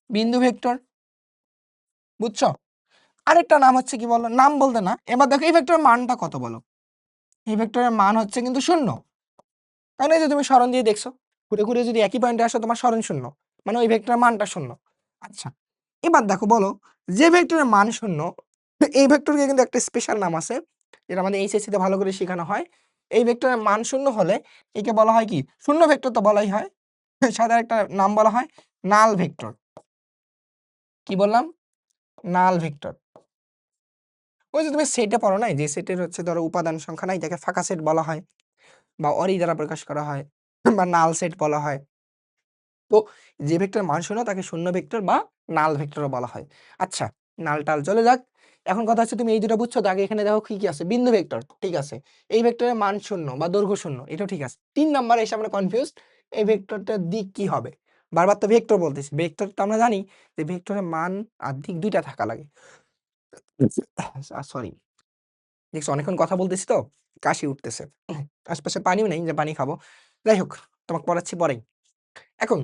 বিন্দু ভেক্টর, বুঝছো? আরেকটা নাম হচ্ছে কি বলো, নাম বলতে না, এবার দেখো এই ভেক্টরের মানটা কত বলো, এই ভেক্টরের মান হচ্ছে কিন্তু শূন্য, কারণ এই যে তুমি স্মরণ দিয়ে দেখছো ঘুরে ঘুরে যদি একই পয়েন্টে আসো তোমার স্মরণ শূন্য, মানে ওই ভেক্টরের মানটা শূন্য। আচ্ছা এবার দেখো বলো যে ভেক্টরের মান শূন্য, এই ভেক্টরকে কিন্তু একটা স্পেশাল নাম আছে যেটা আমাদের এইচএসসি তে ভালো করে শেখানো হয়। এই ভেক্টরের মান শূন্য হলে একে বলা হয় কি, শূন্য ভেক্টর তো বলাই হয়, সাধারণ একটা নাম বলা হয় নাল ভেক্টর। কি বললাম? নাল ভেক্টর। ওই যে তুমি সেটে পড়ো নাই, যে সেটের হচ্ছে ধরো উপাদান সংখ্যা নাই, যাকে ফাঁকা সেট বলা হয় বা অরি দ্বারা প্রকাশ করা হয় বা নাল সেট বলা হয়। তো যে ভেক্টর মান শূন্য তাকে শূন্য ভেক্টর বা নাল ভেক্টরও বলা হয়। আচ্ছা নাল টাল চলে যাক, এখন কথা হচ্ছে তুমি এই দুটো বুঝছো তো, আগে এখানে দেখো কি কি আছে, বিন্দু ভেক্টর ঠিক আছে, এই ভেক্টরের মান শূন্য বা দৈর্ঘ্য শূন্য, এটাও ঠিক আছে। 3 নাম্বারে এসে আমরা কনফিউজড, এই ভেক্টরটার দিক কি হবে, বারবার তো ভেক্টর বলতেছি, ভেক্টর তো আমরা জানি যে ভেক্টরের মান আর দিক দুইটা থাকা লাগে। সরি, দেখছো অনেকক্ষণ কথা বলতেছি তো কাশি উঠতেছে, আশপাশে পানিও নেই যে পানি খাবো। যাই হোক তোমাকে পড়াচ্ছি পরেই। এখন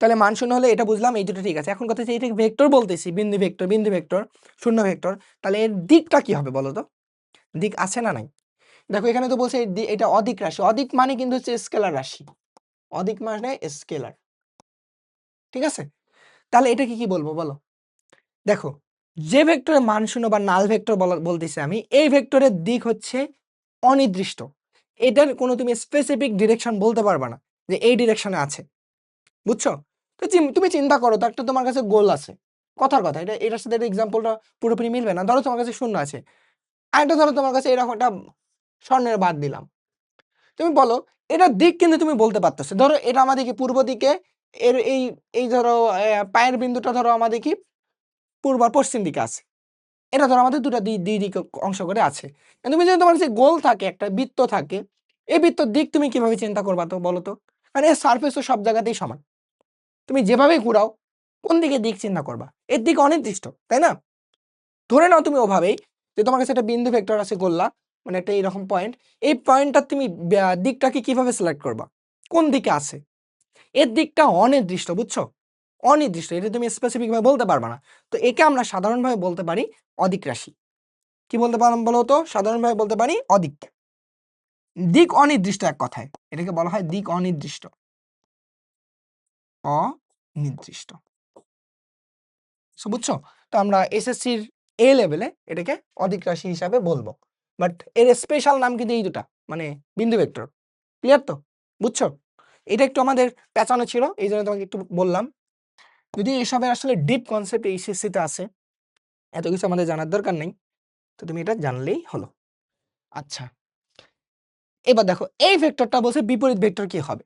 তাহলে মান শূন্য হলে এটা বুঝলাম, এই দুটো ঠিক আছে। এখন কথা হচ্ছে এটা ভেক্টর বলতেছি, বিন্দু ভেক্টর, বিন্দু ভেক্টর, শূন্য ভেক্টর, তাহলে এর দিকটা কি হবে বলো তো? দিক আছে না নাই? দেখো এখানে তো বলছে এটা অদিক রাশি, অদিক মানে কিন্তু হচ্ছে স্কেলার রাশি, অদিক মানে স্কেলার, ঠিক আছে? তাহলে এটাকে কি বলবো বলো? দেখো যে ভেক্টরের মান শূন্য বা নাল ভেক্টর বলতেছি আমি, এই ভেক্টরের দিক হচ্ছে অনির্দিষ্ট, এটার কোনো তুমি স্পেসিফিক ডিরেকশন বলতে পারবা না যে এই ডিরেকশনে আছে, বুঝছো? তো তুমি চিন্তা করো তো, একটা তোমার কাছে গোল আছে, কথার কথা, এটার সাথে এক্সাম্পলটা পুরোপুরি মিলবে না। ধরো তোমার কাছে শূন্য আছে, আরেকটা ধরো তোমার কাছে এরকম একটা স্বর্ণের বাদ দিলাম, তুমি বলো এটার দিক কিন্তু তুমি বলতে পারতেছো। ধরো এটা আমাদের কি পূর্ব দিকে, এর এই এই ধরো পায়ের বিন্দুটা ধরো আমাদের কি পূর্ব আর পশ্চিম দিকে আছে, এটা ধরো আমাদের দুটা দুই দিকে অংশ করে আছে। তুমি যদি তোমার কাছে গোল থাকে, একটা বৃত্ত থাকে, এই বৃত্তর দিক তুমি কিভাবে চিন্তা করবা তো বলো তো? কারণ এর সারফেস তো সব জায়গাতেই সমান, তুমি যেভাবেই ঘুরাও কোন দিকে দিক চিন্তা করবা? এর দিক অনির্দিষ্ট, তাই না? ধরে নাও তুমি ওভাবেই যে তোমার কাছে একটা বিন্দু ভেক্টর আছে গোল্লা, মানে একটা এইরকম পয়েন্ট, এই পয়েন্টটা তুমি দিকটাকে কিভাবে সিলেক্ট করবা, কোন দিকে আছে? এর দিকটা অনির্দিষ্ট, বুঝছো? অনির্দিষ্ট, এটা তুমি স্পেসিফিক ভাবে বলতে পারবা না। তো একে আমরা সাধারণভাবে বলতে পারি অদিক রাশি। কি বলতে পারলাম বলো তো? সাধারণভাবে বলতে পারি অদিক, দিক অনির্দিষ্ট, এক কথায় এটাকে বলা হয় দিক অনির্দিষ্ট। অনির্দিষ্ট, বুঝছো? তো আমরা এসএসসির এ লেভেলে এটাকে অদিক রাশি হিসাবে বলবো, বাট এর স্পেশাল নাম কিন্তু এই দুটা, মানে বিন্দু ভেক্টর। ক্লিয়ার তো? বুঝছো? এটা একটু আমাদের পেঁচানো ছিল, এই জন্য তোমাকে একটু বললাম। যদি এসবের আসলে ডিপ কনসেপ্ট এইচএসসিতে আছে, এত কিছু আমাদের জানার দরকার নেই, তো তুমি এটা জানলেই হলো। আচ্ছা, এবার দেখো এই ভেক্টরটা বলছে বিপরীত ভেক্টর কি হবে।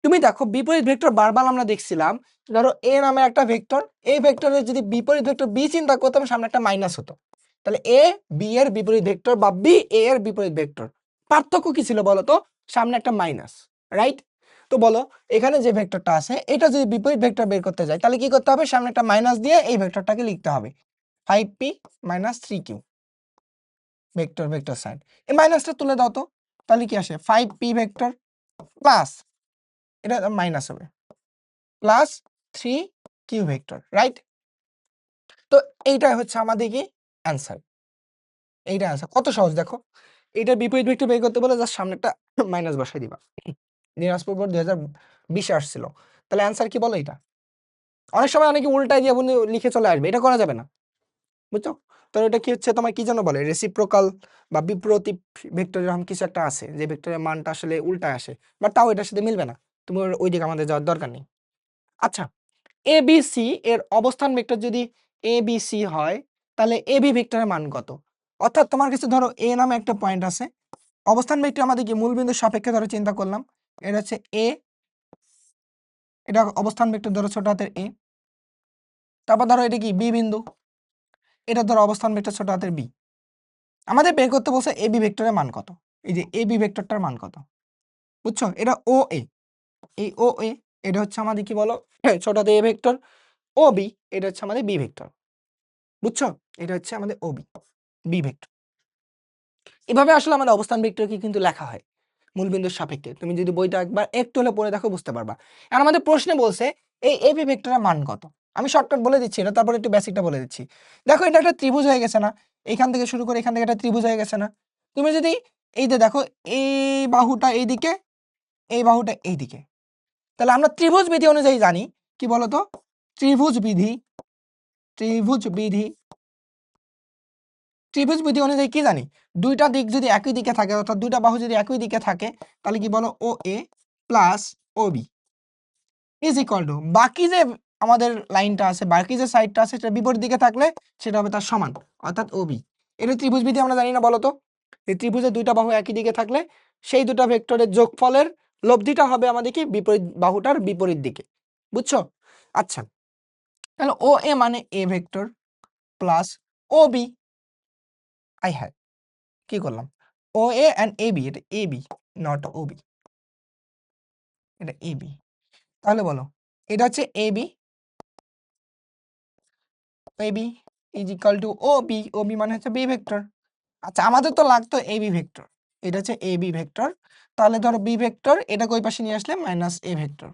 তুমি দেখো বিপরীত ভেক্টর বারবার আমরা দেখছিলাম, ধরো এ নামে একটা ভেক্টর, এই ভেক্টরের যদি বিপরীত ভেক্টর বি চিন্তা করতাম, সামনে একটা মাইনাস হতো, তাহলে এ বি এর বিপরীত ভেক্টর বা বি এ এর বিপরীত ভেক্টর। পার্থক্য কি ছিল বলো তো? সামনে একটা মাইনাস, রাইট? তো বলো এখানে যে ভেক্টরটা আছে, এটা যদি বিপরীত ভেক্টর বের করতে যায়, তাহলে কি করতে হবে? সামনে একটা মাইনাস দিয়ে এই ভেক্টরটাকে লিখতে হবে 5p - 3q vector, vector sign. এই মাইনাসটা তুলে দাও তো, তাহলে কি আসে? 5p ভেক্টর প্লাস, এটা মাইনাস হবে, প্লাস 3q ভেক্টর, রাইট? তো এইটাই হচ্ছে আমাদের কি অ্যান্সার। এইটা অ্যান্সার, কত সহজ দেখো। এইটার বিপরীত ভেক্টর বের করতে বলে জাস্ট সামনে একটা মাইনাস বসাই দিবা। দিনাজপুর বোর্ড 2020 আসছিল, তাহলে অ্যান্সার কি বলো? এটা অনেক সময় অনেকে উল্টাই দিয়ে লিখে চলে আসবে, এটা করা যাবে না, বুঝছো? তো এটা কি হচ্ছে, তোমার কি যেন বলে রেসিপ্রোকাল বা বিপ্রতীপ ভেক্টর, এরকম কিছু একটা আছে যে ভেক্টরের মানটা আসলে উল্টায় আসে, বাট তাও এটার সাথে মিলবে না, তুমি ওই দিকে আমাদের যাওয়ার দরকার নেই। আচ্ছা, এ বি সি এর অবস্থান ভেক্টর যদি এ বি সি হয়, তাহলে এ বি ভেক্টরের মান কত? অর্থাৎ তোমার কাছে ধরো এ নামে একটা পয়েন্ট আছে, অবস্থান ভেক্টর আমাদের কি মূল বিন্দুর সাপেক্ষে ধরো চিন্তা করলাম, এটা হচ্ছে এ, এটা অবস্থান ভেক্টর ধরো ছোট হাতের এ। তারপর ধরো এটা কি বি বিন্দু, এটা ধরো অবস্থান ভেক্টর ছোট হাতের বি। আমাদের বের করতে বলছে এ বি ভেক্টরের মান কত। এই যে এ বি ভেক্টরটার মান কত, বুঝছো? এটা ও এ, এই ও এ, এটা হচ্ছে আমাদের কি বলো ছোট হাতে এ ভেক্টর, ও বি এটা হচ্ছে আমাদের বি ভেক্টর, বুঝছো? এটা হচ্ছে আমাদের ও বি, বি ভেক্টর। এভাবে আসলে আমাদের অবস্থান ভেক্টরকে কিন্তু লেখা হয় মূলবিন্দুর সাপেক্ষে। তুমি যদি বইটা একবার একটু হলে পড়ে দেখো বুঝতে পারবা। আর আমাদের প্রশ্নে বলছে এই এ বি ভেক্টরের মান কত। আমি শর্টকাট বলে দিচ্ছি এটা, তারপর একটু বেসিকটা বলে দিচ্ছি। দেখো এটা একটা ত্রিভুজ হয়ে গেছে না, এইখান থেকে শুরু করে এখান থেকে একটা ত্রিভুজ হয়ে গেছে না। তুমি যদি এই যে দেখো এই বাহুটা এইদিকে, এই বাহুটা এইদিকে, তাহলে আমরা ত্রিভুজ বিধি অনুযায়ী জানি কি বলতো? ত্রিভুজ বিধি, ত্রিভুজ বিধি, ত্রিভুজ বিধি অনুযায়ী কি জানি? দুইটা দিক যদি একই দিকে থাকে, অর্থাৎ দুইটা বাহু যদি একই দিকে থাকে, তাহলে কি বলো? O A plus O B is equal to, বাকি যে আমাদের লাইনটা আছে, বাকি যে সাইডটা আছে, সেটা বিপরীত দিকে থাকলে সেটা হবে তার সমান, অর্থাৎ ও বি। এটা ত্রিভুজ বিধি আমরা জানি না বলো তো? এই ত্রিভুজের দুইটা বাহু একই দিকে থাকলে সেই দুটা ভেক্টরের যোগফলের লব্ধিটা হবে আমাদের কি বিপরীত বাহুটার বিপরীত দিকে, বুঝছো? আচ্ছা, তাহলে ও এ মানে A vector plus O B, I have কি করলাম? O A and A B, এটা A B not O B, এটা এ বি। তাহলে বলো এটা হচ্ছে A B, A B is equal to O B, O B মানে হচ্ছে বি ভেক্টর। আচ্ছা, আমাদের তো লাগতো এ বি ভেক্টর, এটা হচ্ছে এ বি ভেক্টর। তাহলে ধরো বি ভেক্টর এটাকে ওই পাশে নিয়ে আসলে মাইনাস এ ভেক্টর।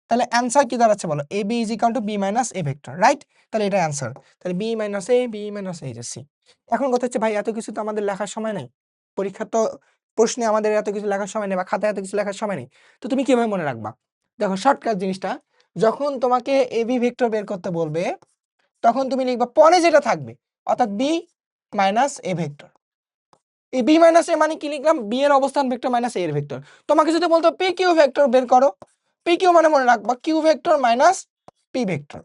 তাহলে অ্যান্সার কি দাঁড়াচ্ছে বলো? A B is equal to B minus A vector, right? তাহলে এটা অ্যান্সার। তাহলে B minus A, B minus A, C. এখন কথা হচ্ছে ভাই এত কিছু তো আমাদের লেখার সময় নেই, পরীক্ষা তো প্রশ্নে আমাদের এত কিছু লেখার সময় নেই, বা খাতায় এত কিছু লেখার সময় নেই। তো তুমি কিভাবে মনে রাখবা? দেখো শর্টকাট জিনিসটা, যখন তোমাকে এ বি ভেক্টর বের করতে বলবে, তখন তুমি লিখবা পরে যেটা থাকবে, অর্থাৎ বি মাইনাস এ ভেক্টর। এই বি মাইনাস এ মানে কি লিখলাম? বি এর অবস্থান ভেক্টর মাইনাস এ এর ভেক্টর। তোমাকে যদি বলতো পি কিউ ভেক্টর বের করো, পি কিউ মানে মনে রাখবা Q vector minus P vector.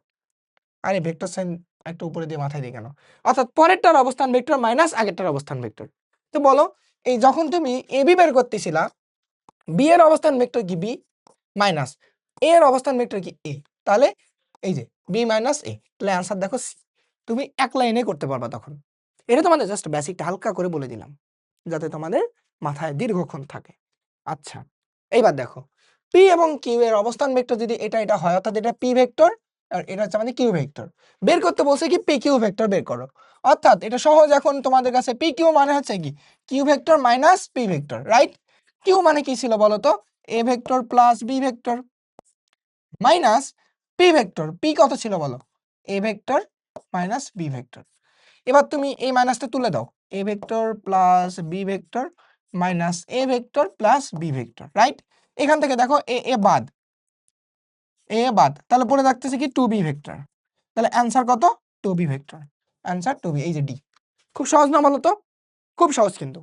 আরে ভেক্টর সাইন একটু উপরে দিয়ে মাথায় দিয়ে কেন, অর্থাৎ পরেরটার অবস্থান ভেক্টর মাইনাস আগেরটার অবস্থান ভেক্টর। তো বলো এই যখন তুমি এ বি বের করতেছিলা, বি এর অবস্থান ভেক্টর কি বি মাইনাস এ এর অবস্থান ভেক্টর কি এ, তাহলে এই যে বি মাইনাস এ, তাহলে অ্যান্সার দেখো সি। তুমি এক লাইনে করতে পারবা তখন। এটা তোমাদের জাস্ট বেসিকটা হালকা করে বলে দিলাম যাতে তোমাদের মাথায় দীর্ঘক্ষণ থাকে। আচ্ছা এইবার দেখো পি এবং কিউ এর অবস্থান ভেক্টর যদি এটা এটা হয়, অর্থাৎ এটা পি ভেক্টর আর এটা হচ্ছে আমাদের কিউ ভেক্টর, বের করতে বলছে কি পি কিউ ভেক্টর বের করো। অর্থাৎ এটা সহজ, এখন তোমাদের কাছে পি কিউ মানে হচ্ছে কি Q vector minus P vector, right? Q মানে কি ছিল বলো তো, A vector plus B vector minus P vector, P কত ছিল বলো, A vector minus B vector. এবার তুমি এই মাইনাসটা তুলে দাও, A vector plus B vector minus A vector plus B vector, right? এখান থেকে দেখো এ এ বাদ, এ বাদ, তাহলে পড়ে থাকতেছে কি টু বি ভেক্টর। তাহলে অ্যান্সার কত, two B vector, answer two B, এই যে ডি। খুব সহজ না বলো তো, খুব সহজ কিন্তু।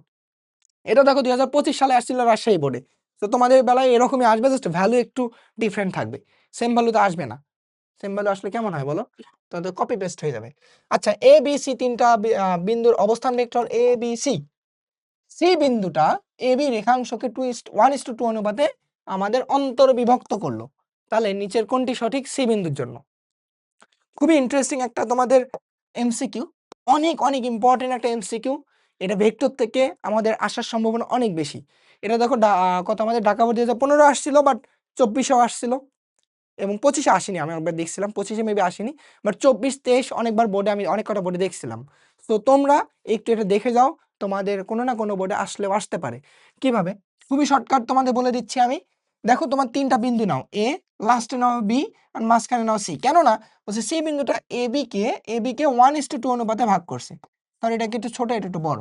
এটা দেখো 2025 সালে আসছিল রাজশাহী বোর্ডে, তো তোমাদের বেলায় এরকমই আসবে, জাস্ট ভ্যালু একটু ডিফারেন্ট থাকবে, সেম ভ্যালু তো আসবে না। সেম ভ্যালু আসলে কেমন হয় বলো, তাহলে কপি পেস্ট হয়ে যাবে। আচ্ছা এ বি সি তিনটা বিন্দুর অবস্থান vector A B C, C বিন্দুটা এ বি রেখাংশকে 1:2 অনুপাতে আমাদের অন্তর্বিভক্ত করলো, তাহলে নিচের কোনটি সঠিক সি বিন্দুর জন্য? খুবই ইন্টারেস্টিং একটা তোমাদের এমসিকিউ, অনেক অনেক ইম্পর্টেন্ট একটা এমসিকিউ। এটা ভেক্টর থেকে আমাদের আসার সম্ভাবনা অনেক বেশি। এটা দেখো কত আমাদের ঢাকা বোর্ড 2015 আসছিল, বাট 24-এও আসছিল এবং 25-এ আসেনি, আমি একবার দেখছিলাম 25-এ মেবি আসেনি, বাট 24-23 অনেকবার বোর্ডে আমি অনেক কটা বোর্ডে দেখছিলাম। তো তোমরা একটু এটা দেখে যাও, তোমাদের কোনো না কোনো বোর্ডে আসলেও আসতে পারে। কিভাবে, খুবই শর্টকাট তোমাদের বলে দিচ্ছি আমি। দেখো তোমার তিনটা বিন্দু নাও, এ, লাস্টে নাও বি, আর মাঝখানে নাও সি। কেননা বলছে সি বিন্দুটা এ বি কে 1:2 অনুপাতে ভাগ করছে, কারণ এটা একটু ছোট এটা একটু বড়।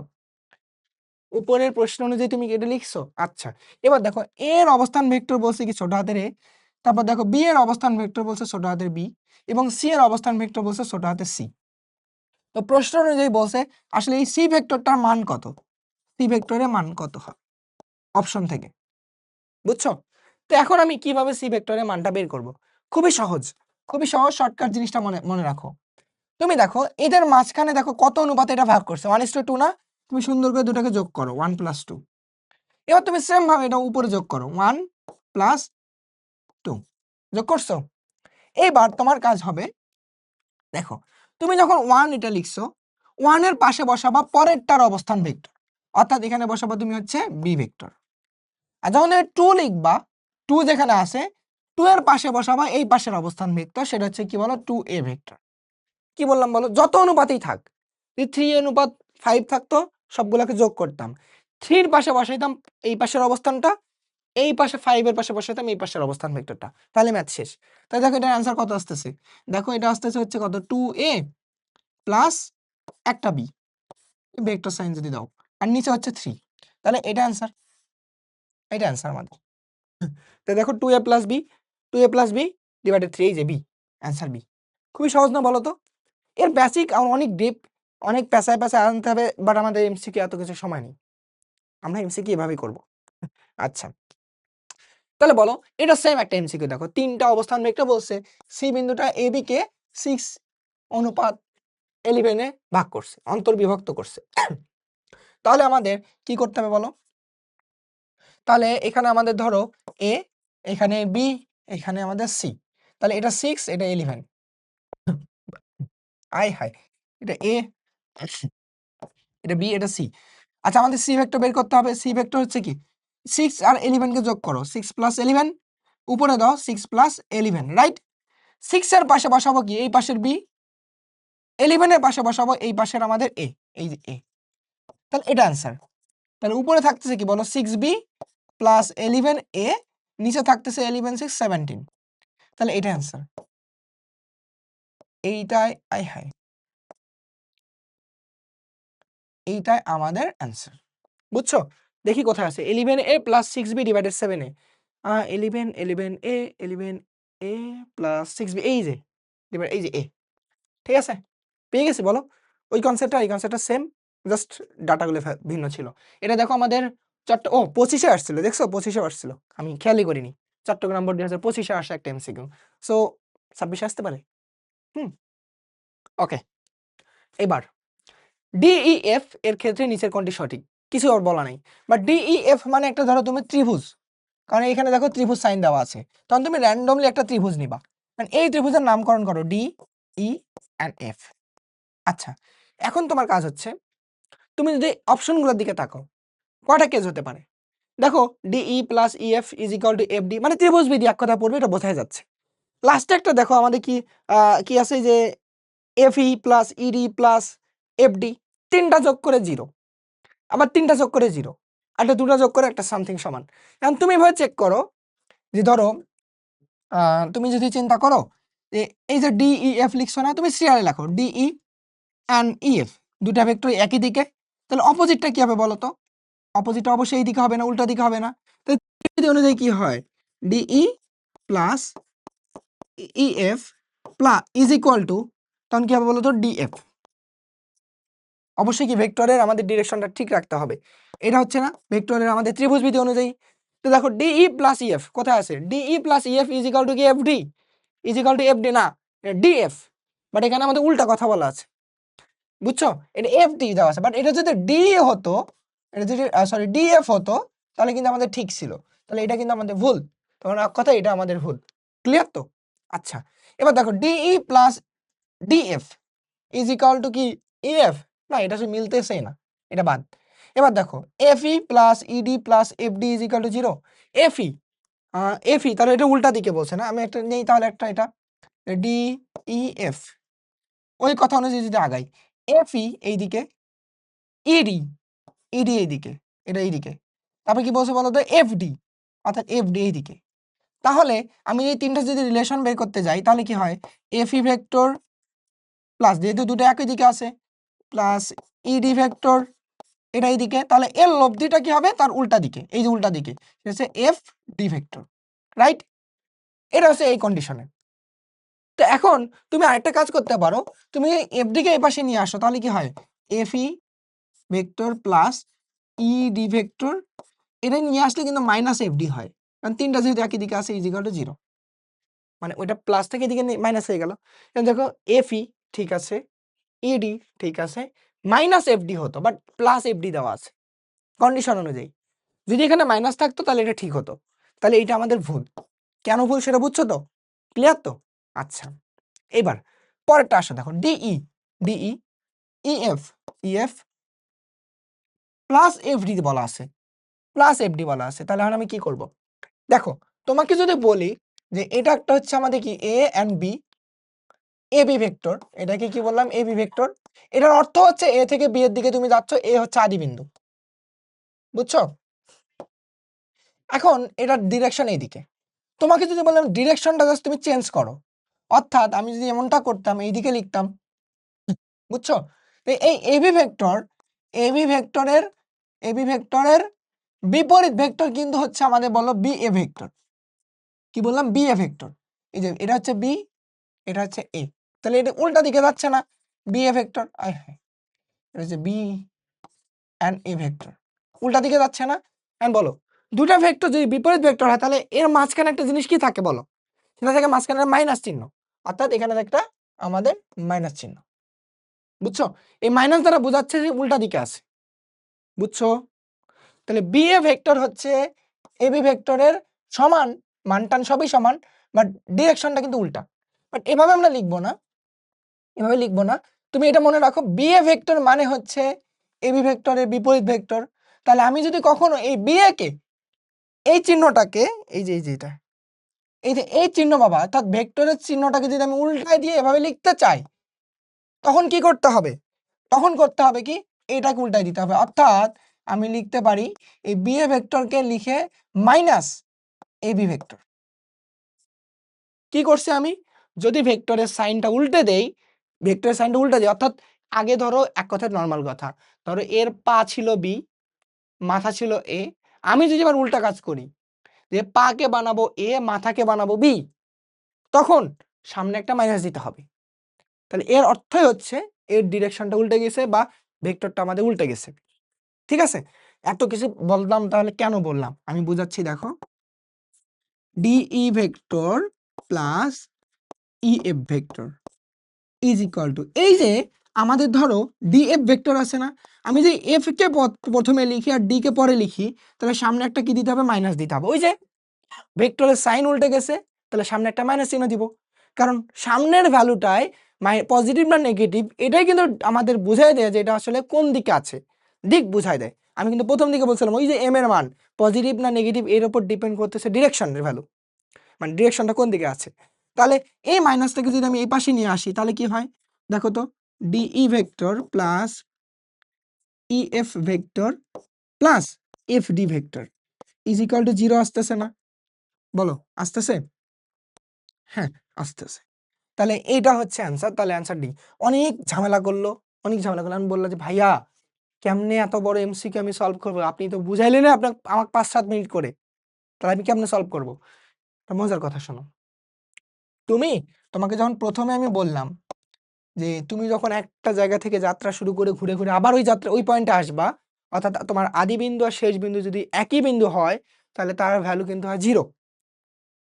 উপরের প্রশ্ন অনুযায়ী তুমি এটা লিখছো, আচ্ছা। এবার দেখো এর অবস্থান ভেক্টর বলছে কি ছোট হাতের এ, তারপর দেখো বি এর অবস্থান ভেক্টর বলছে ছোট হাতের বি, এবং সি এর অবস্থান ভেক্টর বলছে ছোট হাতের সি। তো প্রশ্ন অনুযায়ী বলছে আসলে এই সি ভেক্টরটার মান কত, সি ভেক্টরের মান কত হয় অপশন থেকে, বুঝছো? তো এখন আমি কিভাবে সি ভেক্টরের মানটা বের করব? খুবই সহজ, খুবই সহজ, শর্টকাট জিনিসটা মনে মনে রাখো। তুমি দেখো এদের মাঝখানে দেখো কত অনুপাতে এটা ভাগ করছে, 1:2 না? তুমি সুন্দর করে দুটাকে যোগ করো, 1+2। এবার তুমি সেম ভাবে এটা উপরে যোগ করো, 1+2 যোগ করছো। এইবার তোমার কাজ হবে, দেখো তুমি যখন 1 এটা লিখছো, 1 এর পাশে বসাবা পরেরটার অবস্থান ভেক্টর, অর্থাৎ এখানে বসাবা তুমি হচ্ছে বি ভেক্টর। আর যখন তুমি 2 লিখবা, 2 যেখানে আছে 2 এর পাশে বসাবা এই পাশের অবস্থান ভেক্টর, সেটা হচ্ছে কি বলো 2a ভেক্টর। কি বললাম বলো, যত অনুপাতেই থাক, যদি 3:5 থাকতো সবগুলোকে যোগ করতাম, 3 এর পাশে বসাইতাম এই পাশের অবস্থানটা, এই পাশে 5 এর পাশে বসাইতাম এই পাশের অবস্থান ভেক্টরটা, তাহলে ম্যাথ শেষ। তাই দেখো এটার অ্যান্সার কত আসতেছে, দেখো এটা আসতেছে হচ্ছে কত 2a প্লাস একটা বি, ভেক্টর সাইন যদি দাও, আর নিচে হচ্ছে 3, তাহলে এটা অ্যান্সার, এটা অ্যান্সার আমাদের। তো দেখো 2a plus B, 2a plus B divided 3, এই যে বি, অ্যান্সার বি। খুবই সহজ না বলো তো? এর বেসিক অনেক ডিপ, অনেক পেঁচায় পেঁচায় আনতে হবে, বাট আমাদের এমসিকিউ এত কিছু সময় নেই, আমরা এমসিকিউ এভাবেই করব। আচ্ছা তাহলে বলো এটা সেম একটা এমসিকিউ, দেখো তিনটা অবস্থান ভেক্টর বলছে সি বিন্দুটা এ বি কে 6:11 এ ভাগ করছে, অন্তর্বিভক্ত করছে। তাহলে আমাদের কি করতে হবে বলো, তাহলে এখানে আমাদের ধরো এ, এখানে বি, এখানে আমাদের সি, তাহলে এটা 6 এটা 11, আই হাই, এটা এ, এটা বি, এটা সি। আচ্ছা আমাদের সি ভেক্টর বের করতে হবে, সি ভেক্টর হচ্ছে কি 6 আর 11 কে যোগ করো, 6 + 11 উপরে দাও 6 + 11, রাইট? 6 এর পাশে বসাবো কি এই পাশের বি, 11 এর পাশে বসাবো এই পাশের আমাদের এ, এই যে এ, তাহলে এটা অ্যান্সার। তাহলে উপরে থাকতেছে কি বলো 6b প্লাস 11a, নিচে থাকতেছে 11 6 17, তাহলে এটা অ্যান্সার, এইটাই আই হাই, এইটাই আমাদের অ্যান্সার, বুঝছো? দেখি কোথায় আছে 11a plus 6b divided 7a, 11a 11a plus 6b, এই যে ডিভাইড, এই যে a, ঠিক আছে? পেয়ে গেছি বলো, ওই কনসেপ্টটা এই কনসেপ্টটা সেম, জাস্ট ডাটাগুলো ভিন্ন ছিল। এটা দেখো আমাদের ও 25-এ আসছিল, দেখছো 25-এ আসছিল, আমি খেয়ালই করিনি। চট্টগ্রাম বোর্ড 2025-এ আসা একটা এমসিকিউ, সো 26-এ আসতে পারে। হুম ওকে, এবার ডিইএফ এর ক্ষেত্রে নিচের কোনটি সঠিক? কিছু আর বলা নাই, বাট ডিইএফ মানে একটা ধরো তুমি ত্রিভুজ, কারণ এখানে দেখো ত্রিভুজ সাইন দেওয়া আছে, তখন তুমি র্যান্ডমলি একটা ত্রিভুজ নিবা, মানে এই ত্রিভুজের নামকরণ করো ডি ই অ্যান্ড এফ। আচ্ছা, এখন তোমার কাজ হচ্ছে তুমি যদি অপশনগুলোর দিকে তাকাও, কয়টা কেস হতে পারে? দেখো DE plus EF is equal to F D, মানে ত্রিভুজ বিধি এক কথা পড়বে, এটা বোঝাই যাচ্ছে। লাস্টে একটা দেখো আমাদের কি আছে যে FE plus ED plus FD, তিনটা যোগ করে 0, আবার তিনটা যোগ করে 0, আর একটা দুটা যোগ করে একটা সামথিং সমান। এখন তুমি এভাবে চেক করো যে ধরো তুমি যদি চিন্তা করো যে এই যে ডিইএফ লিখছো না, তুমি সিরিয়ালে লেখো ডিই অ্যান্ড ইএফ, দুটা ভেক্টর একই দিকে, তাহলে অপোজিটটা কি হবে বলো তো? অপোজিটটা অবশ্যই এই দিকে হবে না, উল্টা দিকে হবে না। তো অনুযায়ী কি হয়, DE plus EF plus is equal to, তখন কি হবে বলো তো, ডিএফ। অবশ্যই কি ভেক্টরের আমাদের ডিরেকশনটা ঠিক রাখতে হবে, এটা হচ্ছে না ভেক্টরের আমাদের ত্রিভুজ বিধি অনুযায়ী। তো দেখো ডিই প্লাস ইএফ কোথায় আছে, DE plus EF is equal to কি FD, is equal to FD না, ডিএফ, বাট এখানে আমাদের উল্টা কথা বলা আছে, বুঝছো? এটা এফডি দেওয়া আছে, বাট এটা যদি ডি হতো, এটা যদি সরি ডিএফ হতো, তাহলে কিন্তু আমাদের ঠিক ছিল, তাহলে এটা কিন্তু আমাদের ভুল, তখন এক কথা এটা আমাদের ভুল। ক্লিয়ার তো? আচ্ছা, এবার দেখো DE plus DF is equal to কি ইএফ, না এটা সে মিলতেছেই না, এটা বাদ। এবার দেখো FE plus ED plus FD is equal to 0, FE FE, তাহলে এটা উল্টা দিকে বলছে না, আমি একটা নেই তাহলে একটা, এটা ডিইএফ, ওই কথা অনুযায়ী যদি আগাই, এফই এইদিকে, ইডি ইডি এইদিকে, এটা এইদিকে, তারপর কি বলছে বলো তো, এফডি, অর্থাৎ এফডি এইদিকে। তাহলে আমি এই তিনটা যদি রিলেশন বের করতে যাই, তাহলে কি হয়, এফই ভেক্টর প্লাস, যেহেতু দুটো একই দিকে আছে, প্লাস ইডি ভেক্টর এটা এইদিকে, তাহলে এর লব্ধিটা কি হবে, তার উল্টা দিকে, এই যে উল্টা দিকে হচ্ছে এফ ডি ভেক্টর, রাইট? এটা হচ্ছে এই কন্ডিশনে। তো এখন তুমি আরেকটা কাজ করতে পারো, তুমি এফ ডি কে এই পাশে নিয়ে আসো, তাহলে কি হয়, F E vector plus E D vector, এটা নিয়ে আসলে কিন্তু মাইনাস এফ ডি হয়, কারণ তিনটা যেহেতু একই দিকে আছে, ইজ ইকুয়াল টু 0, মানে ওইটা প্লাস থেকে এদিকে মাইনাস হয়ে গেল। দেখো এফ ই ঠিক আছে, ইডি ঠিক আছে, মাইনাস এফডি হতো, বাট প্লাস এফডি দেওয়া আছে কন্ডিশন অনুযায়ী। যদি এখানে মাইনাস থাকতো তাহলে এটা ঠিক হতো, তাহলে এটা আমাদের ভুল। কেন ভুল সেটা বুঝছো তো? ক্লিয়ার তো? আচ্ছা, এবার পরেরটা আসো, দেখো DE DE EF EF plus FD বলা আছে, প্লাস এফডি বলা আছে, তাহলে এখন আমি কি করব? দেখো তোমাকে যদি বলি যে এটা একটা হচ্ছে আমাদের কি A and B, A B vector, এটাকে কি বললাম, এ বি ভেক্টর, এটার অর্থ হচ্ছে এ থেকে বি এর দিকে তুমি যাচ্ছ, এ হচ্ছে আদি বিন্দু, বুঝছো? এখন এটার ডিরেকশন এইদিকে, তোমাকে যদি বললাম ডিরেকশনটা জাস্ট তুমি চেঞ্জ করো, অর্থাৎ আমি যদি এমনটা করতাম, এইদিকে লিখতাম, বুঝছো? তো এই এবি ভেক্টর, এবি ভেক্টরের এবি ভেক্টরের বিপরীত ভেক্টর কিন্তু হচ্ছে আমাদের বলো বি এ ভেক্টর, কি বললাম, বি এ ভেক্টর, এই যে এটা হচ্ছে বি, এটা হচ্ছে এ, তাহলে এটা উল্টা দিকে যাচ্ছে না, বি এ ভেক্টর, এটা হচ্ছে বি এন্ড এ ভেক্টর, উল্টা দিকে যাচ্ছে না। এন্ড বলো দুটা ভেক্টর যদি বিপরীত ভেক্টর হয়, তাহলে এর মাঝখানে একটা জিনিস কি থাকে বলো, সেটা থেকে মাঝখানে মাইনাস চিহ্ন, অর্থাৎ এখানে একটা আমাদের মাইনাস চিহ্ন, বুঝছো? এই মাইনাস দ্বারা বোঝাচ্ছে যে উল্টা দিকে আছে, বুঝছো? তাহলে বি এ ভেক্টর হচ্ছে এ বি ভেক্টরের সমান, মানটান সবই সমান, বাট ডিরেকশনটা কিন্তু উল্টা। বাট এভাবে আমরা লিখবো না, এভাবে লিখবো না, তুমি এটা মনে রাখো, বি এ ভেক্টর মানে হচ্ছে এ বি ভেক্টরের বিপরীত ভেক্টর। তাহলে আমি যদি কখনো এই বি এ কে, এই চিহ্নটাকে, এই যে এটা, এই যে এই চিহ্ন বাবা, অর্থাৎ ভেক্টরের চিহ্নটাকে যদি আমি উল্টায় দিয়ে এভাবে লিখতে চাই, তখন কি করতে হবে, তখন করতে হবে কি, এটাকে উল্টায় দিতে হবে, অর্থাৎ আমি লিখতে পারি এই বি এ ভেক্টরকে লিখে মাইনাস এ বি ভেক্টর। কি করছে আমি, যদি ভেক্টরের সাইনটা উল্টে দেই, ভেক্টরের সাইনটা উল্টে দেই, অর্থাৎ আগে ধরো এক কথায় নর্মাল কথা, ধরো এর পা ছিল বি, মাথা ছিল এ, আমি যদি এবার উল্টা কাজ করি, যে পাকে বানাবো এ, মাথাকে বানাবো বি, তখন সামনে একটা মাইনাস দিতে হবে, তাহলে এর অর্থই হচ্ছে এর ডিরেকশনটা উল্টে গেছে বা ভেক্টরটা আমাদের উল্টে গেছে। ঠিক আছে, এত কিছু বললাম, তাহলে কেন বললাম আমি বুঝাচ্ছি, দেখো DE vector plus EF vector, is equal to, এই যে আমাদের ধরো ডি এফ ভেক্টর আছে না, আমি যে এফ কে প্রথমে লিখি আর ডি কে পরে লিখি, তাহলে সামনে একটা কি দিতে হবে, মাইনাস দিতে হবে। ওই যে ভেক্টরের সাইন উল্টে গেছে, তাহলে সামনে একটা মাইনাস চিহ্ন দিব, কারণ সামনের ভ্যালুটাই পজিটিভ না নেগেটিভ এটাই কিন্তু আমাদের বোঝায় দেয় যে এটা আসলে কোন দিকে আছে, দিক বোঝায় দেয়। আমি কিন্তু প্রথম দিকে বলছিলাম ওই যে এম এর মান পজিটিভ না নেগেটিভ এর উপর ডিপেন্ড করতেছে ডিরেকশনের ভ্যালু, মানে ডিরেকশনটা কোন দিকে আছে। তাহলে এই মাইনাসটাকে যদি আমি এই পাশে নিয়ে আসি তাহলে কি হয় দেখো তো, DE vector plus EF vector plus F D vector is equal to 0 আসতেছে না, বলো আসতেছে? হ্যাঁ আসতেছে। তাহলে এইটা হচ্ছে অ্যান্সার, তাহলে অ্যান্সার ডি। অনেক ঝামেলা করলো, অনেক ঝামেলা করলো, আমি বললাম যে ভাইয়া কেমনে এত বড় এমসিকিউ আমি সলভ করবো, আপনি তো বুঝাইলেন না আপনার আমাকে 5-7 মিনিট করে, তাহলে আমি কেমনে সলভ করবো? মজার কথা শোনো, তোমাকে যখন প্রথমে আমি বললাম যে তুমি যখন একটা জায়গা থেকে যাত্রা শুরু করে ঘুরে ঘুরে আবার ওই যাত্রা ওই পয়েন্টে আসবা, অর্থাৎ তোমার আদি বিন্দু আর শেষ বিন্দু যদি একই বিন্দু হয় তাহলে তার ভ্যালু কিন্তু হয় 0,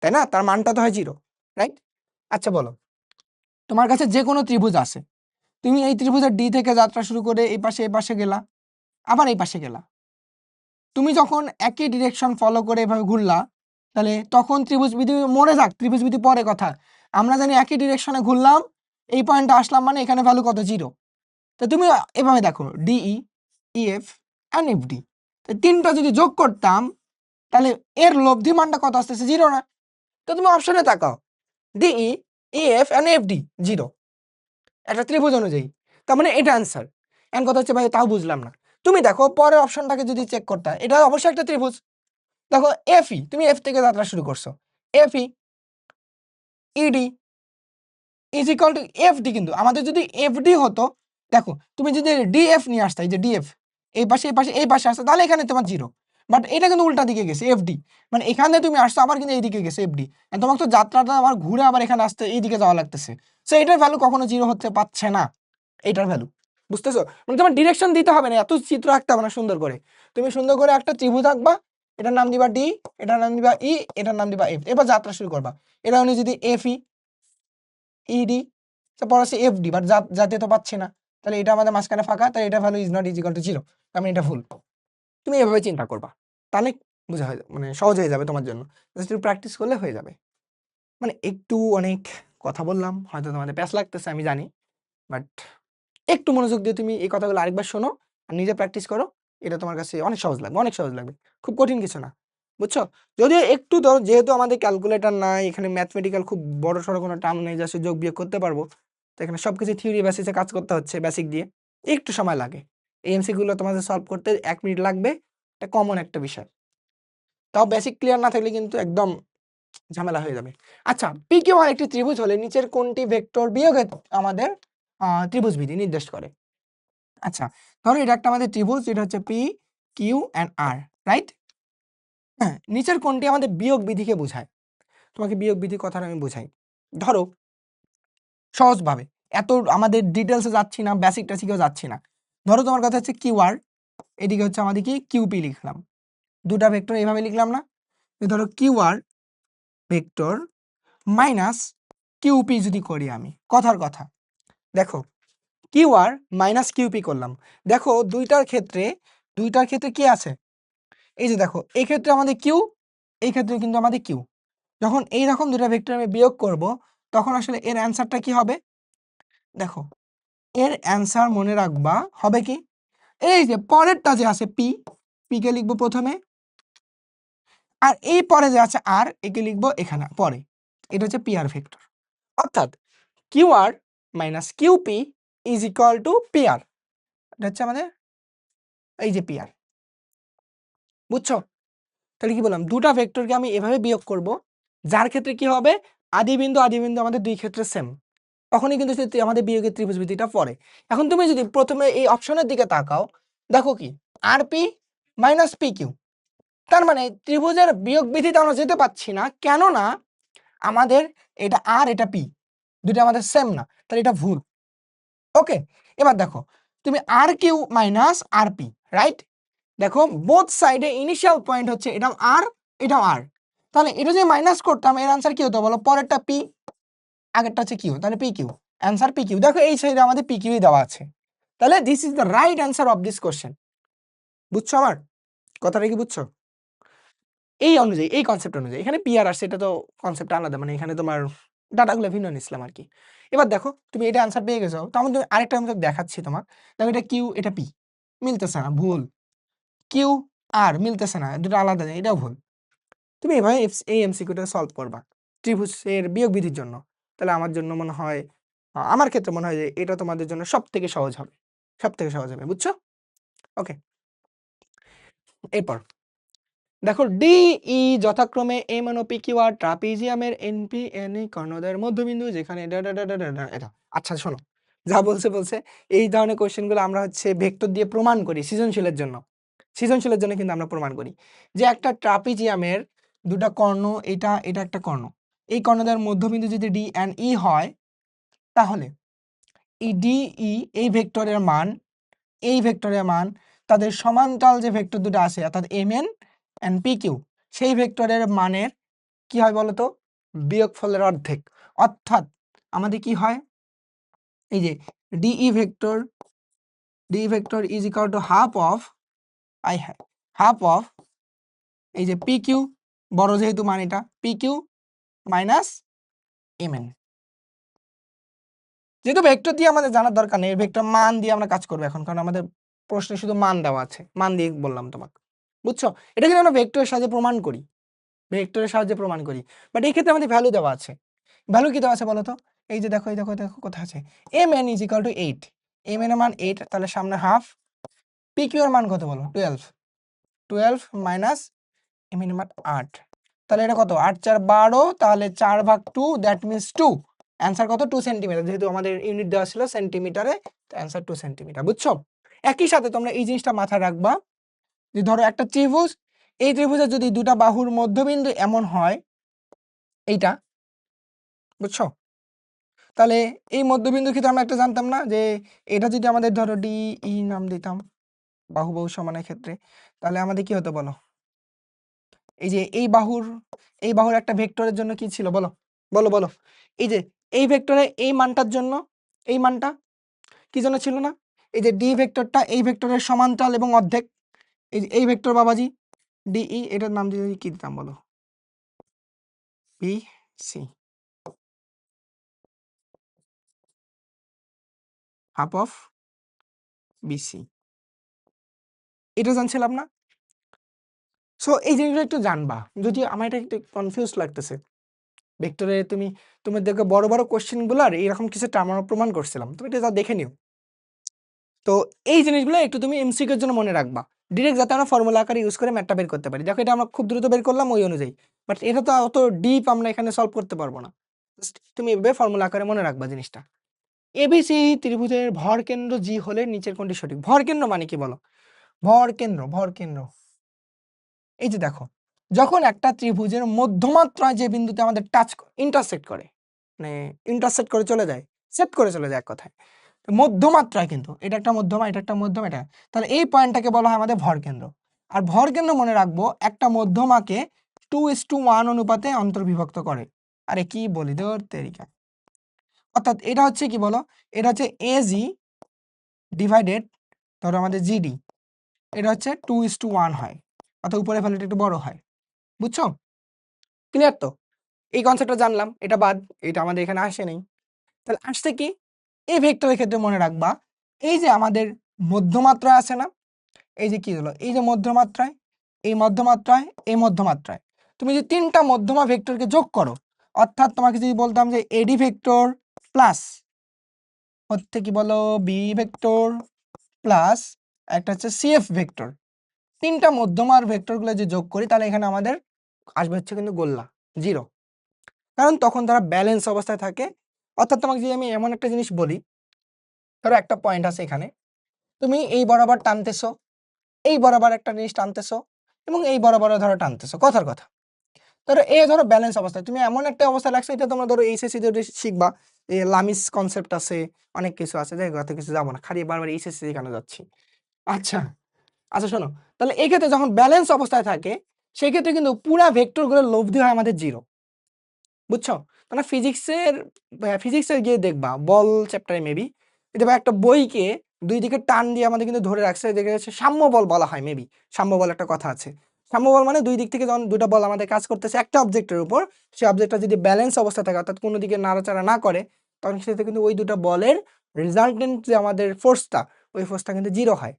তাই না? তার মানটা তো হয় 0, রাইট? আচ্ছা বলো, তোমার কাছে যে কোনো ত্রিভুজ আছে, তুমি এই ত্রিভুজের ডি থেকে যাত্রা শুরু করে এই পাশে গেলা, আবার এই পাশে গেলা, তুমি যখন একই ডিরেকশন ফলো করে এভাবে ঘুরলা, তাহলে তখন ত্রিভুজ বিধি মরে যাক, ত্রিভুজ বিধি পরে কথা, আমরা জানি একই ডিরেকশনে ঘুরলাম, এই পয়েন্টে আসলাম মানে এখানে ভ্যালু কত, 0। তো তুমি এভাবে দেখো ডিই, ইএফ অ্যান্ড এফডি, তিনটা যদি যোগ করতাম তাহলে এর লব্ধি মানটা কত আসতেছে, 0 না? তো তুমি অপশনে তাকাও, ডিই, ইএফ অ্যান্ড এফডি 0 একটা ত্রিভুজ অনুযায়ী, তার মানে এটা অ্যান্সার। এখন কথা হচ্ছে ভাই তাও বুঝলাম না, তুমি দেখো পরের অপশনটাকে যদি চেক করতে, এটা অবশ্যই একটা ত্রিভুজ। দেখো এফই, তুমি এফ থেকে যাত্রা শুরু করছো, FE ED is equal to FD, কিন্তু আমাদের যদি এফডি হতো, দেখো তুমি যদি ডিএফ নিয়ে আসতে, এই যে ডিএফ এই পাশে আসতো তাহলে এখানে তোমার 0, বাট এটা কিন্তু উল্টা দিকে গেছে এফডি, মানে এখানে তুমি আসছো আবার কিন্তু এইদিকে গেছে এফডি, তোমার তো যাত্রাটা আবার ঘুরে আবার এখানে আসতে এইদিকে যাওয়া লাগতেছে, সো এটার ভ্যালু কখনো 0 হতে পারছে না, এটার ভ্যালু, বুঝতেছো? মানে তোমার ডিরেকশন দিতে হবে না, এত চিত্র আঁকতে হবে না, সুন্দর করে তুমি সুন্দর করে একটা ত্রিভুজ আঁকবা, এটার নাম দিবা ডি, এটার নাম দিবা ই, এটার নাম দিবা এফ, এবার যাত্রা শুরু করবা। এটা উনি যদি এফই ইডি, পরে আছে এফডি, বাট যাতে তো পাচ্ছি না, তাহলে এটা আমাদের মাঝখানে ফাঁকা, তাহলে এটা value is not is equal to 0, আমি এটা ভুল। তুমি এভাবে চিন্তা করবা, তাহলে বোঝা হয়ে মানে সহজ হয়ে যাবে তোমার জন্য, জাস্ট একটু প্র্যাকটিস করলে হয়ে যাবে। মানে একটু অনেক কথা বললাম, হয়তো তোমাদের প্যাস লাগতেছে আমি জানি, বাট একটু মনোযোগ দিয়ে তুমি এই কথাগুলো আরেকবার শোনো আর নিজে প্র্যাকটিস করো, এটা তোমার কাছে অনেক সহজ লাগবে, অনেক সহজ লাগবে, খুব কঠিন কিছু না, বুঝছো? যদিও একটু ধরো, যেহেতু আমাদের ক্যালকুলেটর নাই এখানে, ম্যাথমেটিক্যাল খুব বড় সড়ো কোনো টার্ম নেই যা সে যোগ বিয়োগ করতে পারবো, তো এখানে সবকিছু থিওরি বেসিসে কাজ করতে হচ্ছে, বেসিক দিয়ে একটু সময় লাগে, এই এমসিকিউগুলো তোমাদের সলভ করতে 1 মিনিট লাগবে, এটা কমন একটা বিষয়, তাও বেসিক ক্লিয়ার না থাকলে কিন্তু একদম ঝামেলা হয়ে যাবে। আচ্ছা, পি কিউ আর একটি ত্রিভুজ হলে নিচের কোনটি ভেক্টর বিয়োগে আমাদের ত্রিভুজ বিধি নির্দেশ করে? আচ্ছা, ধরো এটা একটা আমাদের ত্রিভুজ, এটা হচ্ছে P Q and R, right? হ্যাঁ, নিচের কোনটি আমাদের বিয়োগ বিধিকে বোঝায়? তোমাকে বিয়োগ বিধি কথাটা আমি বোঝাই, ধরো সহজভাবে, এত আমাদের ডিটেলসে যাচ্ছি না, বেসিক টেসিকেও যাচ্ছি না, ধরো তোমার কথা হচ্ছে কিউ আর, এদিকে হচ্ছে আমাদের কি কিউপি লিখলাম, দুটা ভেক্টর এইভাবে লিখলাম না, ধরো Q R vector minus QP যদি করি, আমি কথার কথা দেখো কিউ আর মাইনাস কিউপি করলাম, দেখো দুইটার ক্ষেত্রে কি আছে, এই যে দেখো এই ক্ষেত্রে আমাদের কিউ, এই ক্ষেত্রে কিন্তু আমাদের কিউ, যখন এইরকম দুটা ভেক্টর আমি বিয়োগ করব তখন আসলে এর অ্যান্সারটা কি হবে, দেখো এর অ্যান্সার মনে রাখবা হবে কি, এই যে পরেরটা যে আছে পি, পি কে লিখবো প্রথমে, আর এই পরে যে আছে আর, একে লিখবো এখানে পরে, এটা হচ্ছে পি আর ভেক্টর, অর্থাৎ Q R minus QP is equal to P R, এটা হচ্ছে আমাদের এই যে পি আর, বুঝছো? তাহলে কি বললাম, দুটা ভেক্টরকে আমি এভাবে বিয়োগ করব, যার ক্ষেত্রে কি হবে, আদি বিন্দু আমাদের দুই ক্ষেত্রে সেম, তখনই কিন্তু আমাদের বিয়োগের ত্রিভুজ বিধিটা পড়ে। এখন তুমি যদি প্রথমে এই অপশনের দিকে তাকাও, দেখো কি আর পি মাইনাস পি কিউ, তার মানে ত্রিভুজের বিয়োগ বিধিতে আমরা যেতে পাচ্ছি না, কেননা আমাদের এটা আর এটা পি দুটো আমাদের সেম না, তাহলে এটা ভুল। ওকে, এবার দেখো তুমি আর কিউ মাইনাস আর পি, রাইট? দেখো বোথ সাইডে ইনিশিয়াল পয়েন্ট হচ্ছে এটাও আর, তাহলে এটা যদি মাইনাস করতাম এর আনসার কি হতো বলো, পরেরটা পি আগেরটা হচ্ছে কিউ, তাহলে P Q, answer P Q. দেখো এই সাইডে আমাদের পি কিউই দেওয়া আছে, তাহলে this is the right answer of this question. বুঝছো আমার কথাটা কি বুঝছো? এই অনুযায়ী, এই কনসেপ্ট অনুযায়ী এখানে পি আর আসছে, এটা তো কনসেপ্ট আলাদা, মানে এখানে তোমার ডাটাগুলো ভিন্ন নিছিলাম আর কি। এবার দেখো তুমি এটা অ্যান্সার পেয়ে গেছো, তো আমি আরেকটা আমি দেখাচ্ছি তোমার। দেখো এটা কিউ, এটা পি, মিলতেছে না, ভুল। কিউ আর মিলতেছে না, দুটো আলাদা, এটাও ভুল। তুমি এভাবে এই এমসিকিউটা সলভ করবা ত্রিভুজের বিয়োগ বিধির জন্য। তাহলে আমার জন্য মনে হয়, আমার ক্ষেত্রে মনে হয় যে এটা তোমাদের জন্য সব থেকে সহজ হবে, সব থেকে সহজ হবে, বুঝছো? ওকে, এরপর দেখো ডিই যথাক্রমে এম এন ও পি কিউ আর ট্রাপিজিয়ামের এনপি এন এই কর্ণদ্বয়ের মধ্যবিন্দু, যেখানে এটা। আচ্ছা শোনো, যা বলছে এই ধরনের কোশ্চেনগুলো আমরা হচ্ছে ভেক্টর দিয়ে প্রমাণ করি সৃজনশীলের জন্য। সৃজনশীলের জন্য কিন্তু আমরা প্রমাণ করি যে একটা ট্রাপিজিয়ামের দুটা কর্ণ, এটা একটা কর্ণ, এই কর্ণদ্বয়ের মধ্যবিন্দু যদি ডি এন্ড ই হয়, তাহলে এই ডিই এই ভেক্টরের মান, এই ভেক্টরের মান তাদের সমান্তরাল যে ভেক্টর দুটো আছে অর্থাৎ M N and P Q, সেই ভেক্টরের মানের কি হয় বলতো, বিয়োগফলের অর্ধেক। অর্থাৎ আমাদের কি হয়, এই যে DE vector is equal to half of এই যে পি কিউ, বড় যেহেতু মান এটা, P Q minus M N. যেহেতু ভেক্টর দিয়ে আমাদের জানার দরকার নেই, ভেক্টর মান দিয়ে আমরা কাজ করবো এখন, কারণ আমাদের প্রশ্নে শুধু মান দেওয়া আছে, মান দিয়ে বললাম তোমাকে, বুঝছো? এটা কিন্তু আমরা ভেক্টরের সাহায্যে প্রমাণ করি, বাট এই ক্ষেত্রে আমাদের ভ্যালু দেওয়া আছে। ভ্যালু কি দেওয়া আছে বলো তো? এই যে দেখো, দেখো কোথায় আছে, M N is equal to 8, M N এর মান 8, তাহলে সামনে হাফ, পি কিউ এর মান কত বলো, 12 মাইনাস এম এন এর মান 8, তাহলে এটা কত, 8 4 12, তাহলে 4/2, দ্যাট মিনস 2। অ্যান্সার কত, 2 সেন্টিমিটার, যেহেতু আমাদের ইউনিট দেওয়া ছিল সেন্টিমিটারে, অ্যান্সার 2 সেন্টিমিটার। বুঝছো? একই সাথে তোমরা এই জিনিসটা মাথায় রাখবা যে ধরো একটা ত্রিভুজ, এই ত্রিভুজের যদি দুটা বাহুর মধ্যবিন্দু এমন হয়, এইটা, বুঝছো? তাহলে এই মধ্যবিন্দু ক্ষেত্রে আমরা একটা জানতাম না যে এটা যদি আমাদের ধরো ডি ই নাম দিতাম বাহু সমানের ক্ষেত্রে, তাহলে আমাদের কি হতো বলো? এই যে এই বাহুর একটা ভেক্টরের জন্য কি ছিল বলো, বলো এই যে এই ভেক্টরে এই মানটার জন্য, এই মানটা কি জন্য ছিল না, এই যে ডি ভেক্টরটা এই ভেক্টরের সমান্তরাল এবং অর্ধেক, এই যে এই ভেক্টর বাবাজি ডিই, এটার নাম দিয়ে কি দিতাম বলো, B C, half of BC, এটা জানছিলাম না? সো এই জিনিসগুলো একটু জানবা, যদি আমার এটা একটু কনফিউজ লাগতেছে ভেক্টরে, তুমি দেখবে বড় বড় কোশ্চেনগুলোর এরকম কিছু আমরা প্রমাণ করছিলাম, তুমি এটা দেখে নিও। তো এই জিনিসগুলো একটু তুমি এমসিকিউর জন্য মনে রাখবা, ডিরেক্ট যাতে আমরা ফর্মুলা আকারে ইউজ করে ম্যাথটা বের করতে পারি। দেখো এটা আমরা খুব দ্রুত বের করলাম ওই অনুযায়ী, বাট এটা তো অত ডিপ আমরা এখানে সলভ করতে পারবো না। তুমি এভাবে ফর্মুলা আকারে মনে রাখবা জিনিসটা। এবিসি ত্রিভুজের ভর কেন্দ্র জি হলে নিচের কোনটি সঠিক? ভর কেন্দ্র মানে কি বলো? ভর কেন্দ্র এই যে দেখো, যখন একটা ত্রিভুজের মধ্যমাত্রায় যে বিন্দুতে আমাদের ইন্টারসেক্ট করে, মানে ইন্টারসেক্ট করে চলে যায়, সেট করে চলে যায় এক কথায়, মধ্যমাত্রায়, কিন্তু এটা একটা মধ্যমা, এটা একটা মধ্যমা, এটা, তাহলে এই পয়েন্টটাকে বলা হয় আমাদের ভর কেন্দ্র। আর ভর কেন্দ্র মনে রাখবো একটা মধ্যমাকে 2:1 অনুপাতে অন্তর্বিভক্ত করে। আরে কি বলি তোর তেরিকা, অর্থাৎ এটা হচ্ছে কি বলো, এটা হচ্ছে এজি ডিভাইডেড ধরো আমাদের জিডি, এটা হচ্ছে 2:1 হয়, অর্থাৎ উপরে ভ্যালুটা একটু বড় হয়। বুঝছো? ক্লিয়ার তো? এই কনসেপ্টটা জানলাম, এটা বাদ, এটা আমাদের এখানে আসে নাই। তাহলে আসছে কি, এই ভেক্টরের ক্ষেত্রে মনে রাখবা, এই যে আমাদের মধ্যমাত্রা আছে না, এই যে কি হলো, এই যে মধ্যমাত্রায়, এই মধ্যমাত্রায়, এই মধ্যমাত্রায় তুমি যে তিনটা মধ্যমা ভেক্টরকে যোগ করো, অর্থাৎ তোমাকে যদি বলতাম যে এডি ভেক্টর প্লাস হচ্ছে কি বলো বি ভেক্টর প্লাস একটা হচ্ছে সিএফ ভেক্টর, তিনটা মধ্যমার ভেক্টরগুলো যে যোগ করি, তাহলে এখানে আমাদের আসবে হচ্ছে কিন্তু গোল্লা, 0, কারণ তখন তারা ব্যালেন্স অবস্থায় থাকে। অর্থাৎ তোমাকে যদি আমি এমন একটা জিনিস বলি, ধরো একটা পয়েন্ট আছে এখানে, তুমি এই বরাবর টানতেছো, এই বরাবর একটা জিনিস টানতেছো, এবং এই বরাবর ধরো টানতেছো, কথার কথা, ধরো এই ধরো ব্যালেন্স অবস্থায় তুমি এমন একটা অবস্থায় লাগছো, এটা তোমরা ধরো এইচএসসি তে শিখবা, এই লামিস কনসেপ্ট আছে, অনেক কিছু আছে, যাই হোক কিছু যাবো না, খালি বারবার এইচএসসি শেখানো যাচ্ছি। আচ্ছা আচ্ছা শোনো, তাহলে এই ক্ষেত্রে যখন ব্যালেন্স অবস্থায় থাকে, সেই ক্ষেত্রে কিন্তু পুরা ভেক্টর গুলো লব্ধি হয় আমাদের 0, বুঝছো? মানে ফিজিক্সের গিয়ে দেখবা বল চ্যাপ্টারে মেবি দেখবা একটা বইকে দুই দিকে টান দিয়ে আমাদের কিন্তু ধরে রাখছে, দেখে যাচ্ছে সাম্য বল বলা হয় মেবি। সাম্য বল একটা কথা আছে। সাম্য বল মানে দুই দিক থেকে যখন দুটো বল আমাদের কাজ করতেছে একটা অবজেক্টের উপর, সেই অবজেক্টটা যদি ব্যালেন্স অবস্থা থাকে অর্থাৎ কোনো দিকে নাড়াচাড়া না করে, তখন সেক্ষেত্রে কিন্তু ওই দুটো বলের রেজাল্টেন্ট যে আমাদের ফোর্সটা, ওই ফোর্সটা কিন্তু জিরো হয়।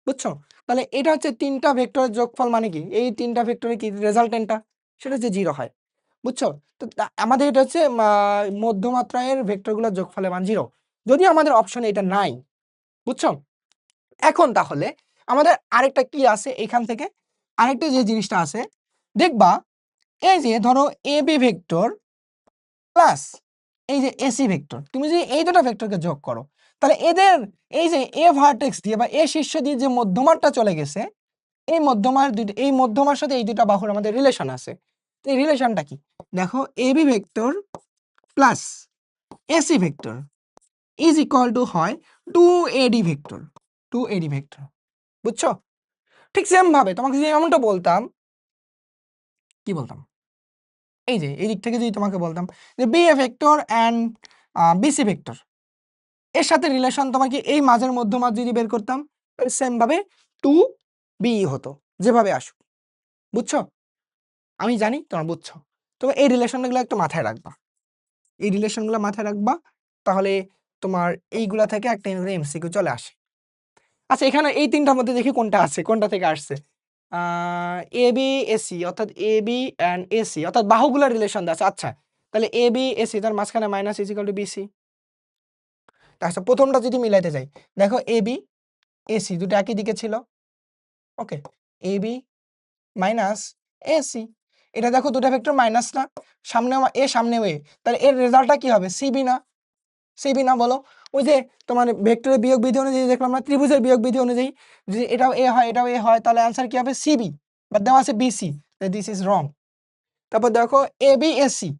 বুঝছো? তাহলে এটা হচ্ছে তিনটা ভেক্টরের যোগফল, মানে কি এই তিনটা ভেক্টরের কি রেজাল্টেন্টটা, সেটা হচ্ছে জিরো হয়। বুঝছো? তো আমাদের এটা হচ্ছে মধ্যমাত্রায়ের ভেক্টরগুলোর যোগফলের মান জিরো, যদিও আমাদের অপশনে এটা নাই। বুঝছো? এখন তাহলে আমাদের আরেকটা কি আছে এখান থেকে, আরেকটা যে জিনিসটা আছে দেখবা, এই যে ধরো এ বি ভেক্টর প্লাস এই যে এসি ভেক্টর, তুমি যদি এই দুটো ভেক্টরকে যোগ করো, তাহলে এদের এই যে এ ভার্টেক্স দিয়ে বা এ শীর্ষ দিয়ে যে মধ্যমাটা চলে গেছে, এই মধ্যমার সাথে এই দুটা বাহুর আমাদের রিলেশন আছে। এই রিলেশনটা কি দেখো, A B vector plus AC vector is equal to হয় 2AD ভেক্টর, 2AD ভেক্টর। বুঝছো? ঠিক সেম ভাবে তোমাকে যদি এমনটা বলতাম, কি বলতাম, এই যে এই দিক থেকে যদি তোমাকে বলতাম যে B A vector and BC vector, এর সাথে রিলেশন তোমাকে এই মাঝের মধ্যমা যদি বের করতাম, সেম ভাবে 2BE হতো, যেভাবে আসুক। বুঝছো? আমি জানি তোমরা বুঝছো। তবে এই রিলেশনগুলো একটু মাথায় রাখবা, এই রিলেশনগুলো মাথায় রাখবা, তাহলে তোমার এইগুলা থেকে একটা এমসিকিউ চলে আসে। আচ্ছা, এখানে এই তিনটার মধ্যে দেখি কোনটা আছে, কোনটা থেকে আসছে। এ বি এসি অর্থাৎ এ বি অ্যান্ড এসি অর্থাৎ বাহুগুলোর রিলেশন আছে। আচ্ছা, তাহলে এ বি এসি তার মাঝখানে minus is equal to BC. আচ্ছা, প্রথমটা যদি মিলাইতে যাই, দেখো এ বি এসি দুটো একই দিকে ছিল। ওকে, এ বি মাইনাস এসি, এটা দেখো দুটো ভেক্টর মাইনাস না, সামনে এ সামনে এ, তাহলে এর রেজাল্টটা কি হবে, সিবি না? সিবি না বলো? ওই যে তোমার ভেক্টরের বিয়োগ বিধি অনুযায়ী দেখলাম না, ত্রিভুজের বিয়োগ বিধি অনুযায়ী যদি এটাও এ হয় এটাও এ হয়, তাহলে অ্যান্সার কি হবে, সিবি। বাট দেওয়া আছে বিসি, দিস ইজ রং। তারপর দেখো A B S C,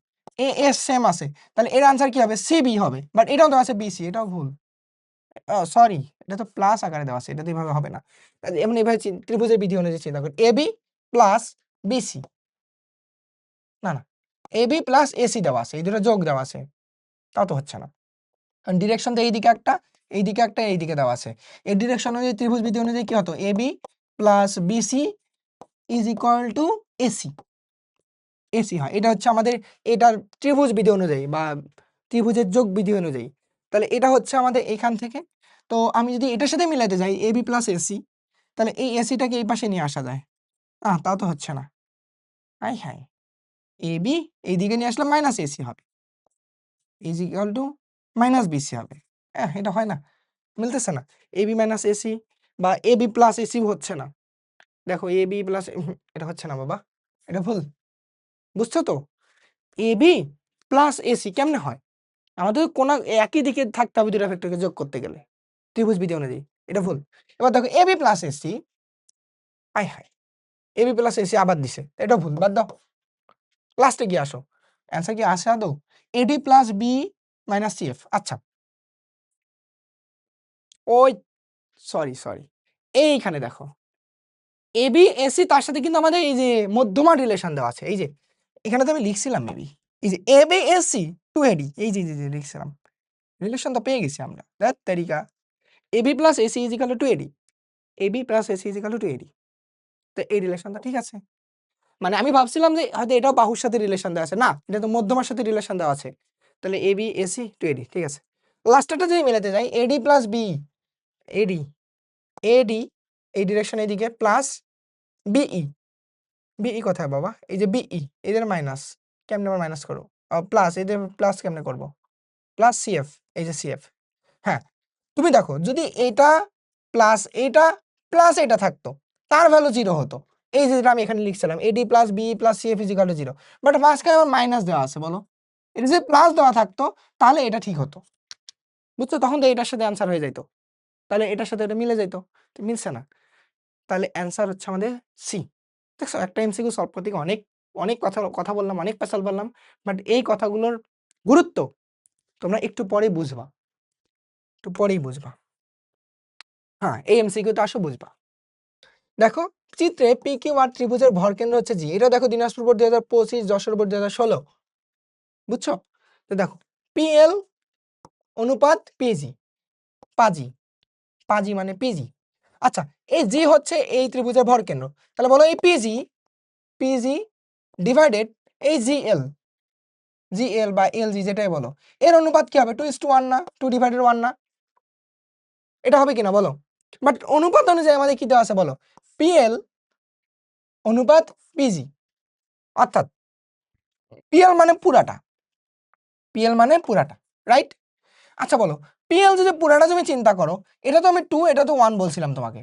A S same আছে, তাহলে এর অ্যান্সার কি হবে, সিবি হবে। বাট এটাও দেওয়া আছে বিসি, এটাও ভুল। সরি, এটা তো প্লাস আকারে দেওয়া আছে, এটা তো এইভাবে হবে না। এমন এইভাবে ত্রিভুজের বিধি অনুযায়ী চিন্তা করি, এ বি প্লাস বিসি, না না, এ বি প্লাস এসি দেওয়া আছে, এই দুটো যোগ দেওয়া আছে, তাও তো হচ্ছে না। কারণ ডিরেকশন তো এইদিকে একটা, এইদিকে একটা, এইদিকে দেওয়া আছে। এই ডিরেকশন অনুযায়ী ত্রিভুজ বিধি অনুযায়ী কি হতো, A B plus BC is equal to AC, AC হয়। এটা হচ্ছে আমাদের এটার ত্রিভুজ বিধি অনুযায়ী বা ত্রিভুজের যোগ বিধি অনুযায়ী। তাহলে এটা হচ্ছে আমাদের এখান থেকে। তো আমি যদি এটার সাথে মিলাতে যাই এ বি প্লাস এসি, তাহলে এই এসিটাকে এই পাশে নিয়ে আসা যায়, তাও তো হচ্ছে না। হাই হাই, এ বি এইদিকে নিয়ে আসলে মাইনাস এসি হবে, is equal to minus BC হবে। এটা হয় না, মিলতেছে না। এ বি মাইনাস এসি বা এ বি প্লাস এসি হচ্ছে না। দেখো এ বি প্লাস, এটা হচ্ছে না বাবা, এটা ভুল। বুঝছো তো? এ বি প্লাস এসি কেমনে হয়, আমাদের কোন একই দিকে থাকতে হবে দুটো ভেক্টরকে যোগ করতে গেলে ত্রিভুজ বিধি অনুযায়ী, এটা ভুল। এবার দেখো এ বি প্লাস এসি, আই হাই, এ বি প্লাস এসি আবার দিছে, এটা ভুল, বাদ দাও। লাস্টে গিয়ে আসো, অ্যান্সার কি আসে আদৌ, AD plus B minus CF. আচ্ছা, ওই সরি সরি, এইখানে দেখো এ বি এসি তার সাথে কিন্তু আমাদের এই যে মধ্যমার রিলেশন দেওয়া আছে, এই যে এখানে তো আমি লিখছিলাম মেবি, এই যে A B AC to AD, এই যে লিখছিলাম, রিলেশন তো পেয়ে গেছি আমরা, দ্যাট তারিকা। A B plus AC is equal to AD, A B plus AC is equal to AD, তো এই রিলেশনটা ঠিক আছে। মানে আমি ভাবছিলাম যে হয়তো এটাও বাহুর সাথে রিলেশন দেওয়া আছে, না এটা তো মধ্যমার সাথে রিলেশন দেওয়া আছে। তাহলে এ বি এসি টু এডি, ঠিক আছে। লাস্টটা যদি মেলাতে যাই এডি প্লাস বি, এডি এডি এই ডিরেকশন এইদিকে প্লাস বিই, বিই কোথায় বাবা, এই যে বিই, এদের মাইনাস, কেমনে আবার মাইনাস করবো, প্লাস এদের প্লাস কেমনে করব, প্লাস সিএফ, এই যে সিএফ। হ্যাঁ, তুমি দেখো যদি এটা প্লাস এটা প্লাস এটা থাকতো, তার ভ্যালু জিরো হতো, এই যে যেটা আমি এখানে লিখছিলাম AD plus B plus CF is equal to zero. But মাঝখানে আমার মাইনাস দেওয়া আছে, বলো এটা যদি প্লাস দেওয়া থাকতো তাহলে এটা ঠিক হতো। বুঝছো? তখন তো এটার সাথে অ্যান্সার হয়ে যাইতো, তাহলে এটার সাথে এটা মিলে যাইতো, তো মিলছে না। তাহলে অ্যান্সার হচ্ছে আমাদের সি। দেখছো, একটা এমসিকিউ সলভ করতে গিয়ে অনেক অনেক কথা কথা বললাম, অনেক পেশাল বললাম, বাট এই কথাগুলোর গুরুত্ব তোমরা একটু পরেই বুঝবা, একটু পরেই বুঝবা। হ্যাঁ, এই এমসিকিউ তো আসো বুঝবা। দেখো চিত্রে পি কিউ আর ত্রিভুজের ভরকেন্দ্র হচ্ছে জি, এটা দেখো দিনাজপুর বোর্ড 2025, যশোর বোর্ড 2016। বুঝছো? তো দেখো পিএল অনুপাত পিজি, পাজি, পাজি মানে পিজি। আচ্ছা, এই জি হচ্ছে এই ত্রিভুজের ভরকেন্দ্র, তাহলে বলো এই পিজি, পিজি ডিভাইডেড এই জিএল, জিএল বা এলজি যেটাই বলো, এর অনুপাত কি হবে? 2:1 না? 2/1 না? এটা হবে কিনা বলো? বাট অনুপাত অনুযায়ী আমাদের কি দেওয়া আছে বলো? পিএল অনুপাত পিজি, অর্থাৎ পিএল মানে পুরাটা, পিএল মানে পুরাটা, রাইট? আচ্ছা বলো, পিএল যদি পুরাটা তুমি চিন্তা করো, এটা তো আমি 2, এটা তো 1 বলছিলাম তোমাকে,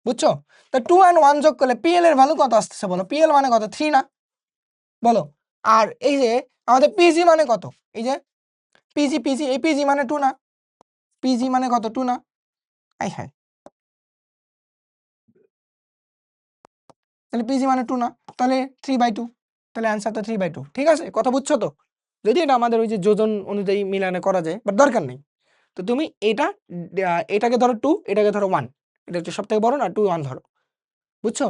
বুঝছো? তো 2 আর 1 যোগ করলে পিএল এর ভ্যালু কত আসতেছে বলো? পিএল মানে কত? 3 না? বলো। আর এই যে আমাদের পিজি মানে কত? এই যে পিজি, পিজি, এই পিজি মানে 2 না? পিজি মানে কত? 2 না? আই হ্যাঁ, তাহলে পিজি মানে 2 না? তাহলে 3/2, তাহলে অ্যান্সার তো 3/2। ঠিক আছে, কথা বুঝছো তো? যদি এটা আমাদের ওই যে যোজন অনুযায়ী মিলানে করা যায়, বাট দরকার নেই। তো তুমি এটা এটাকে ধরো 2, এটাকে ধরো 1, এটা হচ্ছে সব থেকে বড় না, 2, 1 ধরো, বুঝছো?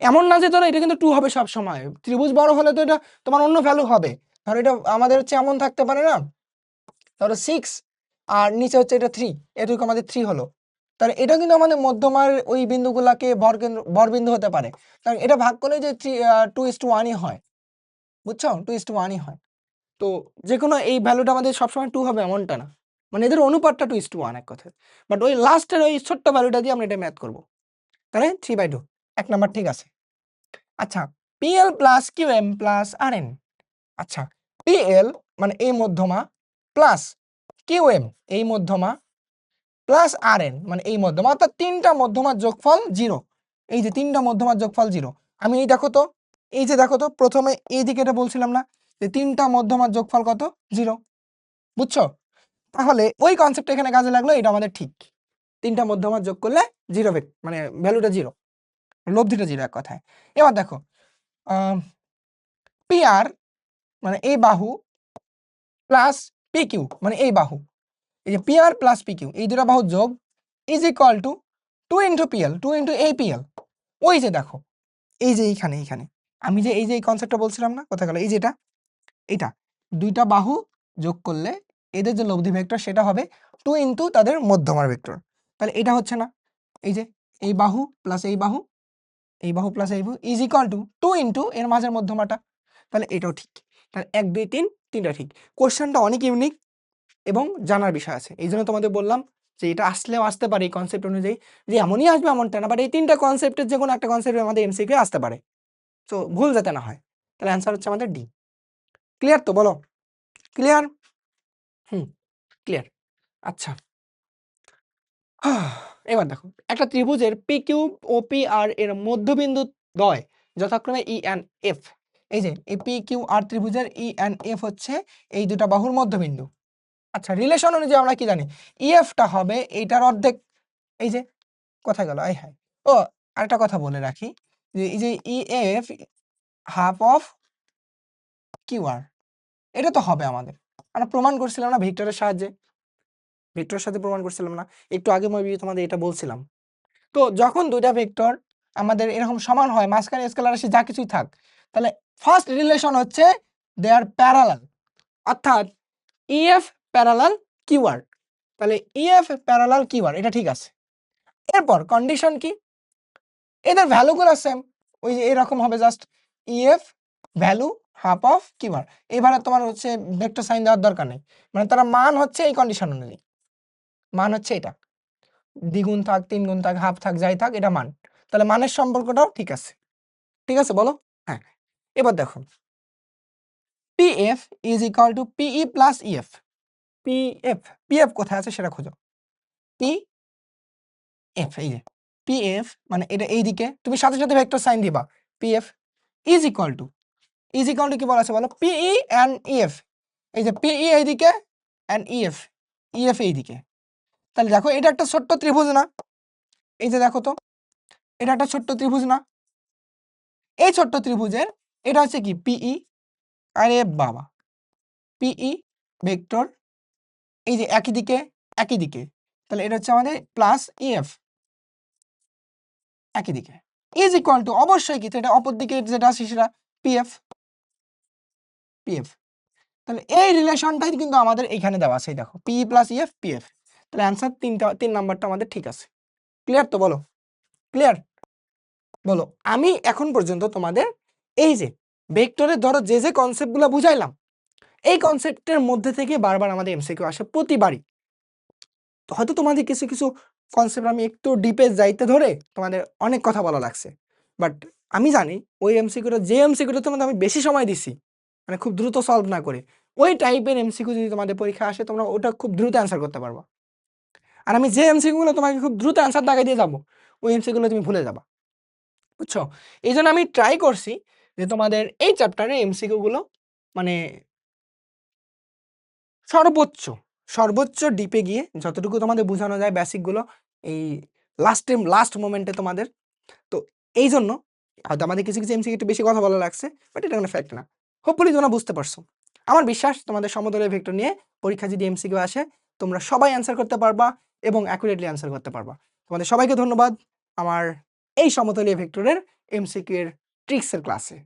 এমন না যে ধরো এটা কিন্তু 2 হবে সব সময়, ত্রিভুজ বড় হলে তো এটা তোমার অন্য ভ্যালু হবে। ধরো এটা আমাদের হচ্ছে এমন থাকতে পারে না, ধরো 6 আর নিচে হচ্ছে এটা 3, এটুকু আমাদের 3 হলো, তাহলে এটা কিন্তু আমাদের মধ্যমার ওই বিন্দুগুলাকে ভরবিন্দু হতে পারে, কারণ এটা ভাগ করলে যে 2:1ই হয়, বুঝছো? 2:1ই হয়। তো যে কোনো এই ভ্যালুটা আমাদের সবসময় 2 হবে এমনটা না, মানে এদের অনুপাতটা 2:1 এক কথায়। বাট ওই লাস্টের ওই ছোট্ট ভ্যালুটা দিয়ে আমরা এটা ম্যাথ করবো, তাহলে 3/2, 1 নাম্বার ঠিক আছে। আচ্ছা, PL plus QM plus R. আচ্ছা, পিএল মানে এই মধ্যমা প্লাস কিউএম এই মধ্যমা প্লাস আরএন মানে এই মধ্যমা, অর্থাৎ তিনটা মধ্যমার যোগফল 0। এই যে তিনটা মধ্যমার যোগফল 0, আমি এই দেখো তো, এই যে দেখো তো, প্রথমে এই দিকে এটা বলছিলাম না যে তিনটা মধ্যমার যোগফল কত? 0, বুঝছো? তাহলে ওই কনসেপ্ট এখানে কাজে লাগলো, এটা আমাদের ঠিক। তিনটা মধ্যমার যোগ করলে 0 মানে ভ্যালুটা 0, লব্ধিটা 0 এক কথায়। এবার দেখো পিআর মানে এই বাহু প্লাস পিকিউ মানে এই বাহু, এই যে পিআর প্লাস পিকিউ এই দুটো বাহু যোগ is equal two 2 into PL, 2 into এই পিএল। ওই যে দেখো, এই যে এইখানে এইখানে আমি যে এই যে এই কনসেপ্টটা বলছিলাম না, কোথায় গেল? এই যে এটা দুইটা বাহু যোগ করলে এদের যে লব্ধি ভেক্টর সেটা হবে 2 ইন্টু তাদের মধ্যমার ভেক্টর। তাহলে এটা হচ্ছে না, এই যে এই বাহু প্লাস এই বাহু, এই বাহু প্লাস এই বাহু ইজ ইকুয়াল টু 2 ইন্টু এর মাঝের মধ্যমাটা। তাহলে এটাও ঠিক, তাহলে 1, 2, 3, তিনটা ঠিক। কোশ্চেনটা অনেক ইউনিক এবং জানার বিষয় আছে, এই জন্য তোমাদের বললাম যে এটা আসলেও আসতে পারে এই কনসেপ্ট অনুযায়ী, যে এমনই আসবে এমনটা না, বাট এই তিনটা কনসেপ্টের যে কোনো একটা কনসেপ্ট আমাদের এমসিকিউ আসতে পারে, তো ভুল যাতে না হয়। তাহলে অ্যান্সার হচ্ছে আমাদের ডি। ক্লিয়ার তো? বলো ক্লিয়ার? হুম, ক্লিয়ার। আচ্ছা, এবার দেখো একটা ত্রিভুজের P Q O P R এর মধ্যবিন্দু দ্বয় যথাক্রমে ই অ্যান্ড এফ। এই যে এই পি কিউ আর ত্রিভুজের ই অ্যান্ড এফ হচ্ছে এই দুটা বাহুর মধ্যবিন্দু। আচ্ছা, রিলেশন অনুযায়ী আমরা কি জানি? ইএফটা হবে এইটার অর্ধেক। এই যে কোথায় গেল? আই হ্যাঁ, ও আরেকটা কথা বলে রাখি যে এই যে EF half of Q R, এটা তো হবে আমাদের, আমরা প্রমাণ করছিলাম না ভেক্টরের সাহায্যে, ভেক্টরের সাথে প্রমাণ করছিলাম না একটু আগে, আমি তোমাদের এটা বলছিলাম। তো যখন দুইটা ভেক্টর আমাদের এরকম সমান হয়, মাঝখানে স্কেলার রাশি যা কিছুই থাক, তাহলে ফার্স্ট রিলেশন হচ্ছে দে আর প্যারালাল, অর্থাৎ ইএফ প্যারালাল কিউআর। তাহলে ইএফ প্যারালাল কিউআর এটা ঠিক আছে। এরপর কন্ডিশন কি? এদের ভ্যালুগুলো সেম, ওই যে এরকম হবে, just EF value half of QR. এবারে তোমার হচ্ছে ভেক্টর সাইন দেওয়ার দরকার নেই, মানে তারা মান হচ্ছে এই কন্ডিশন অনুযায়ী, মান হচ্ছে এটা, দ্বিগুণ থাক, তিন গুণ থাক, হাফ থাক, যাই থাক, এটা মান। তাহলে মানের সম্পর্কটাও ঠিক আছে। ঠিক আছে, বলো। হ্যাঁ, এবার দেখো PF is equal to PE plus EF. PF, PF কোথায় আছে সেটা খোঁজো। পি এফ, এই যে পিএফ মানে এটা এইদিকে, তুমি সাথে সাথে ভেক্টর সাইন দিবা। PF is equal two, is equal to কি বলা আছে বলো? পিই অ্যান্ড ইএফ। এই যে পিই এইদিকে অ্যান্ড ইএফ, ইএফ এইদিকে। তাহলে দেখো এটা একটা ছোট্ট ত্রিভুজ না? এই যে দেখো তো, এটা একটা ছোট্ট ত্রিভুজ না? এই ছোট্ট ত্রিভুজের এটা হচ্ছে কি পিই, আরে বাবা, পিই ভেক্টর এই যে একই দিকে একই দিকে, তাহলে এটা হচ্ছে আমাদের প্লাস ইএফ একই দিকে ইজ ইকুয়াল টু অবশ্যই কি, এটা অপর দিকে যেটা আছে সেটা পিএফ, পিএফ তাহলে এই রিলেশনটাই কিন্তু আমাদের এইখানে দেওয়া আছে, দেখো পি প্লাস ইএফ পিএফ। তাহলে অ্যান্সার 3 নাম্বারটা আমাদের ঠিক আছে। ক্লিয়ার তো? বলো ক্লিয়ার? বলো। আমি এখন পর্যন্ত তোমাদের এই যে ভেক্টরের ধরো যে যে কনসেপ্টগুলো বুঝাইলাম, এই কনসেপ্টের মধ্যে থেকে বারবার আমাদের এমসিকিউ আসে প্রতিবারই। তো হয়তো তোমাদের কিছু কিছু কনসেপ্ট আমি একটু ডিপে যাইতে ধরে তোমাদের অনেক কথা বলা লাগছে, বাট আমি জানি ওই এমসিকিউটা, যে এমসিকিউটা তোমাদের আমি বেশি সময় দিছি, মানে খুব দ্রুত সলভ না করে, ওই টাইপের এমসিকিউ যদি তোমাদের পরীক্ষা আসে, তোমরা ওটা খুব দ্রুত অ্যান্সার করতে পারবা। আর আমি যে এমসিকিউগুলো তোমাকে খুব দ্রুত অ্যান্সার দাগাই দিয়ে যাবো, ওই এমসিকিউগুলো তুমি ভুলে যাবা। বুঝছো? এই জন্য আমি ট্রাই করছি যে তোমাদের এই চ্যাপ্টারে এমসিকিউ গুলো মানে সর্বোচ্চ সর্বোচ্চ ডিপে গিয়ে যতটুকু তোমাদের বোঝানো যায় বেসিকগুলো, এই লাস্ট মোমেন্টে তোমাদের। তো এই জন্য হয়তো আমাদের কিছু কিছু এমসিকিউ একটু বেশি কথা বলা লাগছে, বাট এটা কোনো ফ্যাক্ট না। হোপফুলি তোমরা বুঝতে পারছো। আমার বিশ্বাস তোমাদের সমতলের ভেক্টর নিয়ে পরীক্ষা যদি এমসিকিউ আসে, তোমরা সবাই অ্যান্সার করতে পারবা এবং অ্যাকুরেটলি অ্যান্সার করতে পারবা। তোমাদের সবাইকে ধন্যবাদ আমার এই সমতলীয় ভেক্টরের এমসিকিউ এর ট্রিক্সের ক্লাসে।